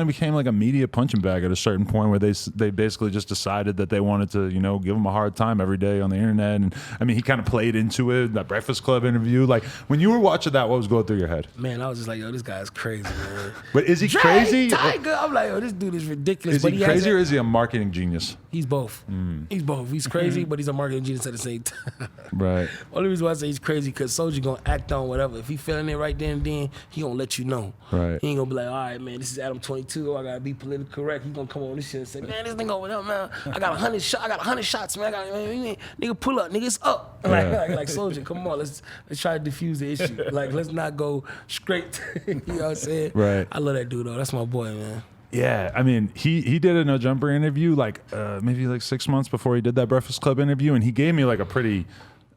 became like a media punching bag at a certain point where they basically just decided that they wanted to, give him a hard time every day on the internet. And I mean, he kind of played into it, that Breakfast Club interview. Like when you were watching that, what was going through your head? Man, I was just like, yo, this guy's crazy, man. But is he crazy? Tiger. I'm like, yo, this dude is ridiculous. Is he crazy or is he a marketing genius? He's both. He's both. He's crazy, but he's a marketing genius at the same time. Right. Only reason why I say he's crazy because Soulja gonna act on whatever. If he feeling it right then and then, he gonna let you know. Right. He ain't gonna be like, all right, man, this is Adam 22. I gotta be politically correct. He gonna come on this shit and say, man, this nigga over there, man. I got 100 shots, man. Nigga, pull up, nigga, it's up. Like Soulja, come on, let's try to diffuse the issue. Like, let's not go straight. You know what I'm saying? Right. I love that dude though. That's my boy, man. Yeah, I mean, he did a No Jumper interview like maybe like 6 months before he did that Breakfast Club interview, and he gave me like a pretty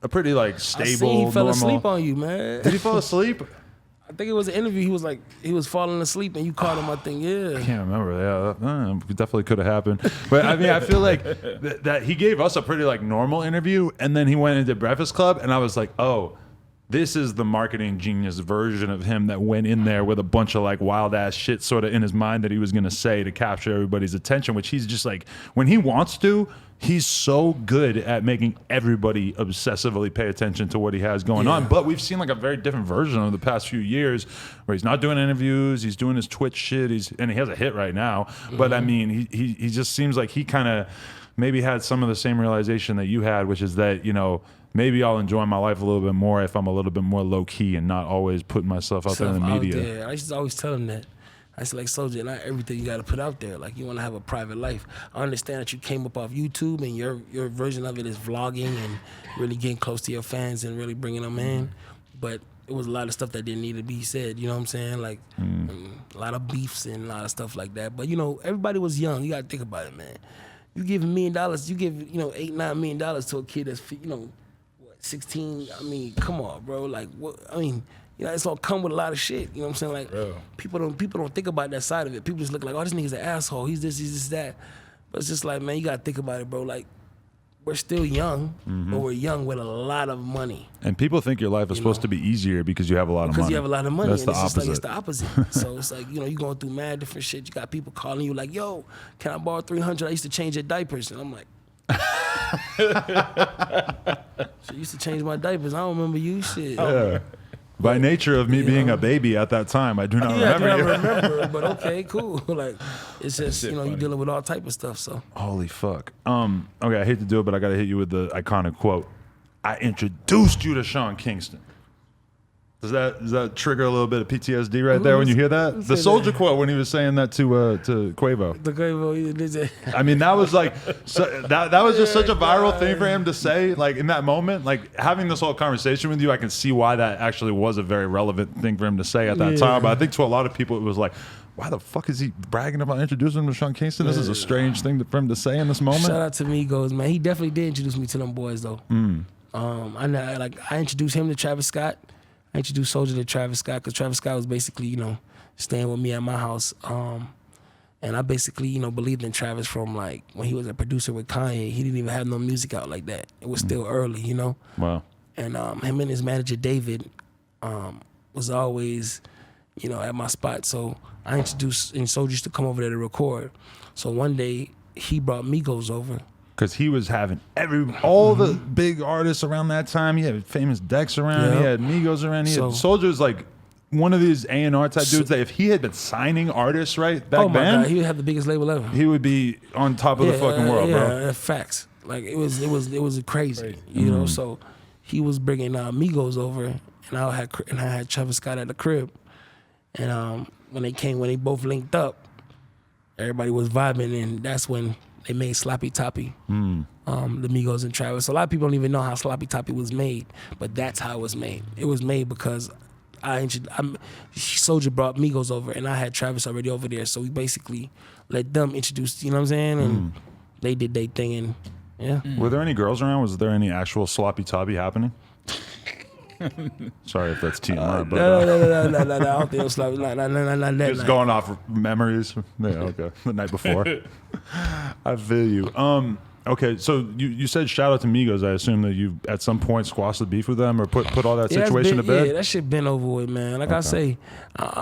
like stable, I seen he fell normal. asleep on you, man. Did he fall asleep? I think it was an interview. He was falling asleep and you caught him. I think, yeah. I can't remember. Yeah, it definitely could have happened. But I mean, I feel like that he gave us a pretty like normal interview, and then he went into Breakfast Club, and I was like, oh, this is the marketing genius version of him that went in there with a bunch of like wild ass shit sort of in his mind that he was going to say to capture everybody's attention, which he's just like, when he wants to, he's so good at making everybody obsessively pay attention to what he has going on. But we've seen like a very different version of the past few years where he's not doing interviews, he's doing his Twitch shit, and he has a hit right now. But I mean, he just seems like he kind of maybe had some of the same realization that you had, which is that, you know, maybe I'll enjoy my life a little bit more if I'm a little bit more low key and not always putting myself out there in the media. Yeah, I used to always tell him that. I used to like, Soldier, not everything you got to put out there. Like, you want to have a private life. I understand that you came up off YouTube and your version of it is vlogging and really getting close to your fans and really bringing them in. But it was a lot of stuff that didn't need to be said. You know what I'm saying? Like, a lot of beefs and a lot of stuff like that. But, you know, everybody was young. You got to think about it, man. You give $1 million, you give, you know, $8-9 million to a kid that's, you know, 16. I mean, come on, bro. Like, what? I mean, you know, it's all come with a lot of shit. You know what I'm saying? Like, people don't think about that side of it. People just look like, oh, this nigga's an asshole. He's this, that. But it's just like, man, you gotta think about it, bro. Like, we're still young, but we're young with a lot of money. And people think your life is supposed to be easier because you have a lot of money. Because you have a lot of money. That's and the opposite. It's the opposite. So it's like, you know, you're going through mad different shit. You got people calling you like, yo, can I borrow $300? I used to change your diapers. And I'm like, so I used to change my diapers. I don't remember you, shit. Yeah. By nature of me being a baby at that time, I do not remember you. I remember, but okay, cool. Like, it's just, you know, you're dealing with all type of stuff, so. Holy fuck. Okay, I hate to do it, but I got to hit you with the iconic quote. I introduced you to Sean Kingston. Does that trigger a little bit of PTSD right there when you hear that? The Soldier quote when he was saying that to Quavo. The Quavo, I mean, that was like that was just such a viral thing for him to say. Like in that moment, like having this whole conversation with you, I can see why that actually was a very relevant thing for him to say at that time. But I think to a lot of people, it was like, why the fuck is he bragging about introducing him to Sean Kingston? This is a strange thing for him to say in this moment. Shout out to Migos, man. He definitely did introduce me to them boys, though. I introduced him to Travis Scott. I introduced Soldier to Travis Scott because Travis Scott was basically, you know, staying with me at my house. And I basically, you know, believed in Travis from like when he was a producer with Kanye. He didn't even have no music out like that. It was still early, you know? Wow. And him and his manager, David, was always, you know, at my spot. So I introduced Soldiers to come over there to record. So one day he brought Migos over. Because he was having all the big artists around that time. He had famous Dex around. He had Migos around. He had Soldier's like one of these A&R type dudes that if he had been signing artists back then, God, he would have the biggest label ever. He would be on top of the fucking world, bro. Facts. Like it was crazy, you know. So he was bringing Migos over, and I had Travis Scott at the crib, and when they both linked up, everybody was vibing, and that's when they made Sloppy Toppy, the Migos and Travis. So a lot of people don't even know how Sloppy Toppy was made, but that's how it was made. It was made because Soldier brought Migos over, and I had Travis already over there. So we basically let them introduce, you know what I'm saying? And they did their thing, and yeah. Were there any girls around? Was there any actual Sloppy Toppy happening? Sorry if that's TMI, but no, I don't think it was sloppy. Not that just night. going off memories. Yeah, okay. The night before. I feel you. Okay, so you said shout out to Migos. I assume that you at some point squashed the beef with them or put all that situation to bed. Yeah, that shit been over with, man. Like I say, you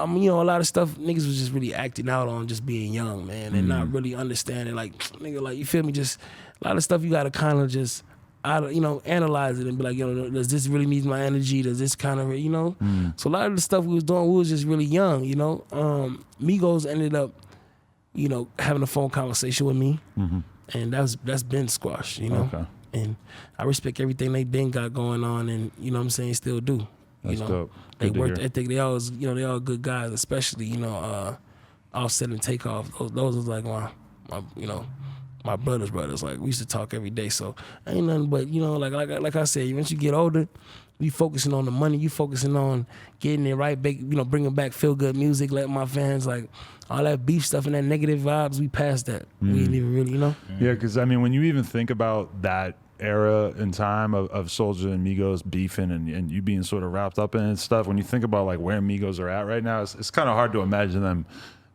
know, a lot of stuff niggas was just really acting out on just being young, man, and not really understanding. Like nigga, like you feel me? Just a lot of stuff you gotta kind of just. You know, analyze it and be like, does this really need my energy? Does this kind of, you know? So a lot of the stuff we was doing, we was just really young, you know? Migos ended up, you know, having a phone conversation with me, and that's been squashed, you know? Okay. And I respect everything they been got going on, and, you know what I'm saying, still do. That's dope. They worked ethic. They always, you know, they all good guys, especially, you know, Offset and Takeoff. Those was like my you know, my brother's brothers. Like we used to talk every day. So ain't nothing but like I said, once you get older, you focusing on the money. You focusing on getting it right. Bringing back feel good music. Letting my fans like all that beef stuff and that negative vibes. We passed that. We ain't even really, Yeah, because I mean, when you even think about that era in time of Soulja and Migos beefing and you being sort of wrapped up in it and stuff, when you think about like where Migos are at right now, it's kind of hard to imagine them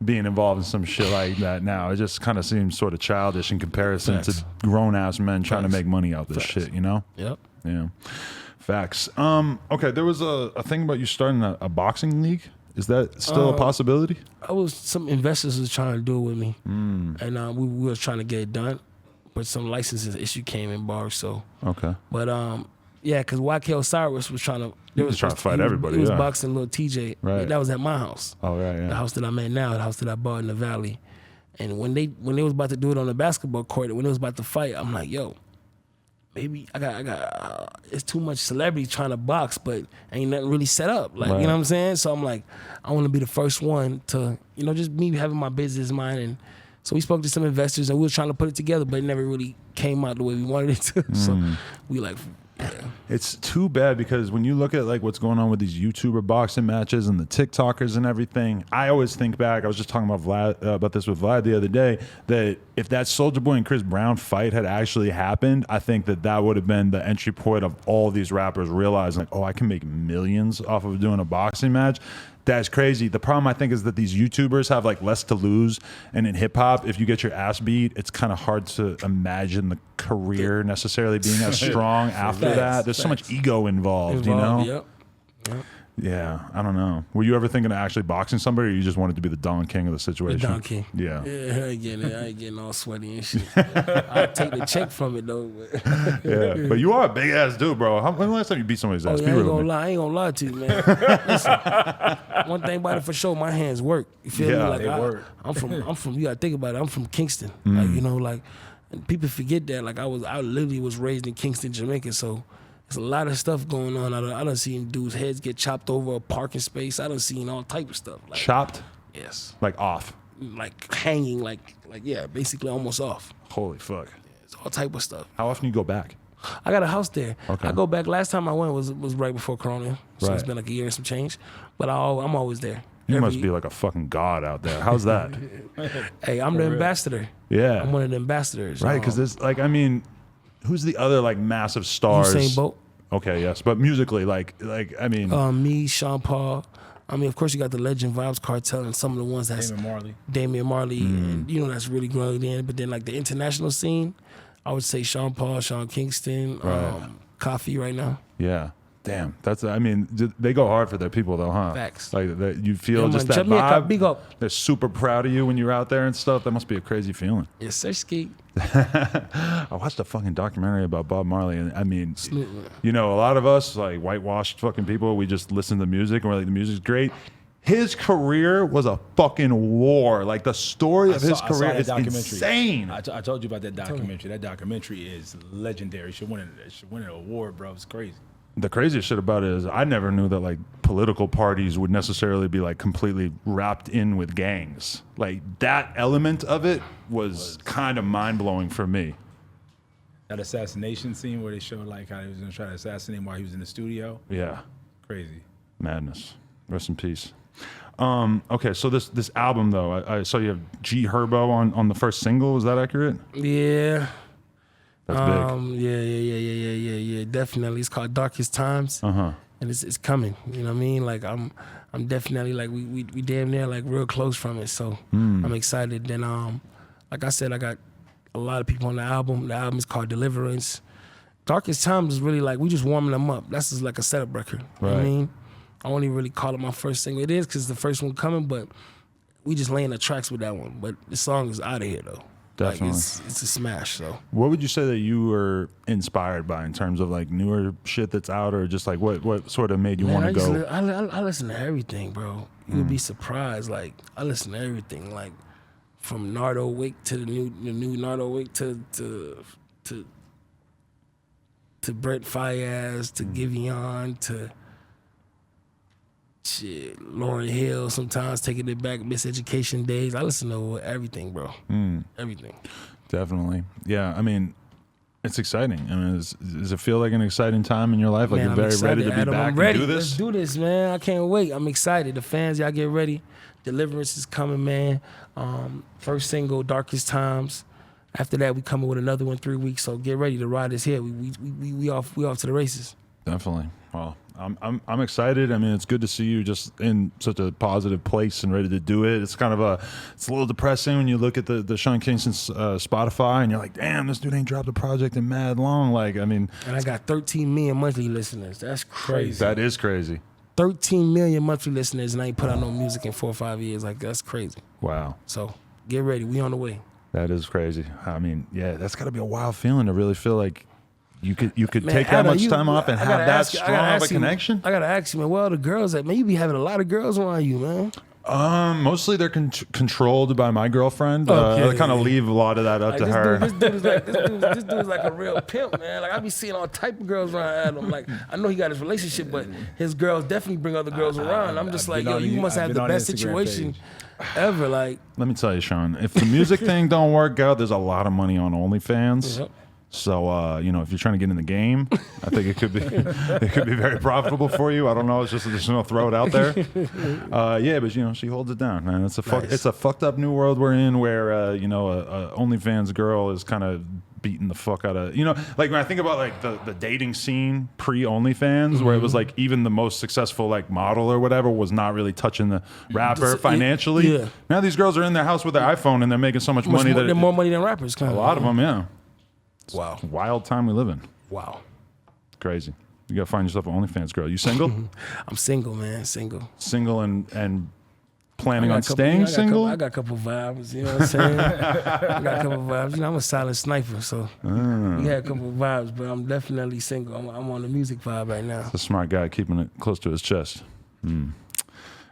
being involved in some shit like that now. It just kind of seems sort of childish in comparison to grown-ass men trying to make money out this shit, you know? Yep. Yeah. Facts. Okay, there was a thing about you starting a boxing league. Is that still a possibility? Some investors was trying to do it with me, and we was trying to get it done, but some licenses issue came in bar. So okay, but yeah, because YK Osiris was trying to. He was trying to fight everybody. He was boxing little TJ. Right. That was at my house. Oh right, yeah. The house that I'm at now, the house that I bought in the Valley. And when they was about to do it on the basketball court, when they was about to fight, I'm like, yo, maybe I got it's too much celebrity trying to box, but ain't nothing really set up. Like, right. You know what I'm saying? So I'm like, I want to be the first one to, just me having my business mind. And so we spoke to some investors and we were trying to put it together, but it never really came out the way we wanted it to. So we like, yeah. It's too bad because when you look at like what's going on with these YouTuber boxing matches and the TikTokers and everything, I always think back. I was just talking about this with Vlad the other day, that if that Soulja Boy and Chris Brown fight had actually happened, I think that would have been the entry point of all these rappers realizing like, oh, I can make millions off of doing a boxing match. That's crazy. The problem I think is that these YouTubers have like less to lose, and in hip hop, if you get your ass beat, it's kind of hard to imagine the career necessarily being as strong after that. There's so much ego involved, you know? Yep. Yeah, I don't know. Were you ever thinking of actually boxing somebody, or you just wanted to be the Don King of the situation? The Don King. Yeah. Yeah, I ain't getting all sweaty and shit. I'll take the check from it though. Yeah, but you are a big ass dude, bro. When was the last time you beat somebody's ass? I ain't gonna lie to you, man. Listen, one thing about it for sure, my hands work. You feel me? Like they work. I'm from. You gotta think about it. I'm from Kingston. Like and people forget that. Like I literally was raised in Kingston, Jamaica. So there's a lot of stuff going on. I done seen dudes' heads get chopped over a parking space. I done seen all type of stuff. Like, chopped? Yes. Like off? Like hanging, like yeah, basically almost off. Holy fuck. It's all type of stuff. How often you go back? I got a house there. Okay. I go back. Last time I went was right before Corona, so it's Right. been like a year and some change. But I'm always there. You must be like a fucking god out there. How's that? Hey, I'm the ambassador. Yeah. I'm one of the ambassadors. Right, because there's like, I mean, who's the other like massive stars? Usain Bolt. Okay, yes, but musically, like I mean, Me, Sean Paul. I mean, of course, you got the Legend Vibes Cartel and some of the ones that's Damian Marley, and that's really growing in. But then like the international scene, I would say Sean Paul, Sean Kingston, Coffee right now. yeah. Damn, that's. I mean, they go hard for their people, though, huh? Facts. Like that, you feel Yeah, just man, that Jamaica, vibe. big up. They're super proud of you when you're out there and stuff. That must be a crazy feeling. Yes, sir, Ski. I watched a fucking documentary about Bob Marley, and I mean, a lot of us like whitewashed fucking people. We just listen to music and we're like, the music's great. His career was a fucking war. Like the story of his career is insane. I told you about that documentary. That documentary is legendary. Should win an award, bro. It's crazy. The craziest shit about it is I never knew that like political parties would necessarily be like completely wrapped in with gangs. Like that element of it was kind of mind blowing for me. That assassination scene where they showed like how he was gonna try to assassinate him while he was in the studio. Yeah. Crazy. Madness. Rest in peace. Okay, so this album though, I saw you have G Herbo on the first single. Is that accurate? Yeah. That's big. Yeah. Definitely. It's called Darkest Times. And it's coming. You know what I mean? Like I'm definitely like we damn near like real close from it. So I'm excited. Then like I said, I got a lot of people on the album. The album is called Deliverance. Darkest Times is really like we just warming them up. That's just like a setup record. You know what I mean? I won't even really call it my first single. It is because the first one coming, but we just laying the tracks with that one. But the song is out of here though. Definitely. Like it's a smash. So what would you say that you were inspired by in terms of like newer shit that's out, or just like what sort of made you want to go? I listen to everything, bro. You would be surprised. Like I listen to everything, like from Nardo Wick to the new Nardo Wick to Brett Fayez to Giveon to shit, Lauryn Hill. Sometimes taking it back, Miseducation Days. I listen to everything, bro. Everything. Definitely. Yeah. I mean, it's exciting. I mean, does it feel like an exciting time in your life? Like Man, you're I'm very excited, ready to be Adam. back I'm ready. and do this? Let's do this, man. I can't wait. I'm excited. The fans, y'all get ready. Deliverance is coming, man. First single, Darkest Times. After that, we coming with another one 3 weeks. So get ready. The ride is here. We off to the races. Definitely. Well, I'm excited. I mean, it's good to see you just in such a positive place and ready to do it. It's kind of it's a little depressing when you look at the Sean Kingston Spotify and you're like, damn, this dude ain't dropped a project in mad long. Like, I mean, and I got 13 million monthly listeners. That's crazy. That is crazy. 13 million monthly listeners, and I ain't put out no music in 4 or 5 years. Like, that's crazy. Wow. So get ready. We on the way. That is crazy. I mean, yeah, that's got to be a wild feeling to really feel like you could Man, take that Adam, much time off and have that strong of a connection. I gotta ask you, man. Where are the girls at? Man, you be having a lot of girls around you, man. Mostly they're controlled by my girlfriend. Okay. I kind of leave a lot of that up to her. This dude is like a real pimp, man. Like I be seeing all type of girls around Adam. Like I know he got his relationship, but his girls definitely bring other girls around. I'm just like, yo, you must have the best situation ever. Like, let me tell you, Sean, if the music thing don't work out, there's a lot of money on OnlyFans. Yep. So if you're trying to get in the game, I think it could be very profitable for you. I don't know. It's just throw it out there. Yeah, but she holds it down, man. It's a fucked up new world we're in where a OnlyFans girl is kind of beating the fuck out of like when I think about like the dating scene pre OnlyFans, where it was like even the most successful like model or whatever was not really touching the rapper financially. Yeah. Now these girls are in their house with their iPhone and they're making so much money that they're more money than rappers. a lot of them, yeah. Wow. Wild time we live in. Wow. Crazy. You gotta find yourself an OnlyFans girl. You single? I'm single, man. Single. Single and planning on I staying single? I got a couple vibes, you know what I'm saying? I got a couple vibes. I'm a silent sniper, so we had a couple vibes, but I'm definitely single. I'm on the music vibe right now. A smart guy keeping it close to his chest.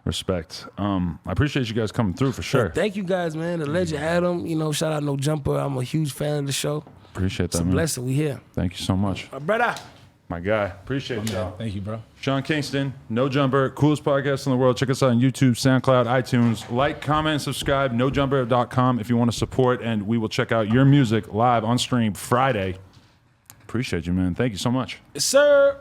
Respect. I appreciate you guys coming through for sure. Thank you guys, man. The legend Adam, shout out No Jumper. I'm a huge fan of the show. Appreciate that, It's a man. blessing. We here. Thank you so much. My brother. My guy. Appreciate you. Thank you, bro. Sean Kingston, No Jumper, coolest podcast in the world. Check us out on YouTube, SoundCloud, iTunes. Like, comment, subscribe, nojumper.com if you want to support, and we will check out your music live on stream Friday. Appreciate you, man. Thank you so much. Yes, sir.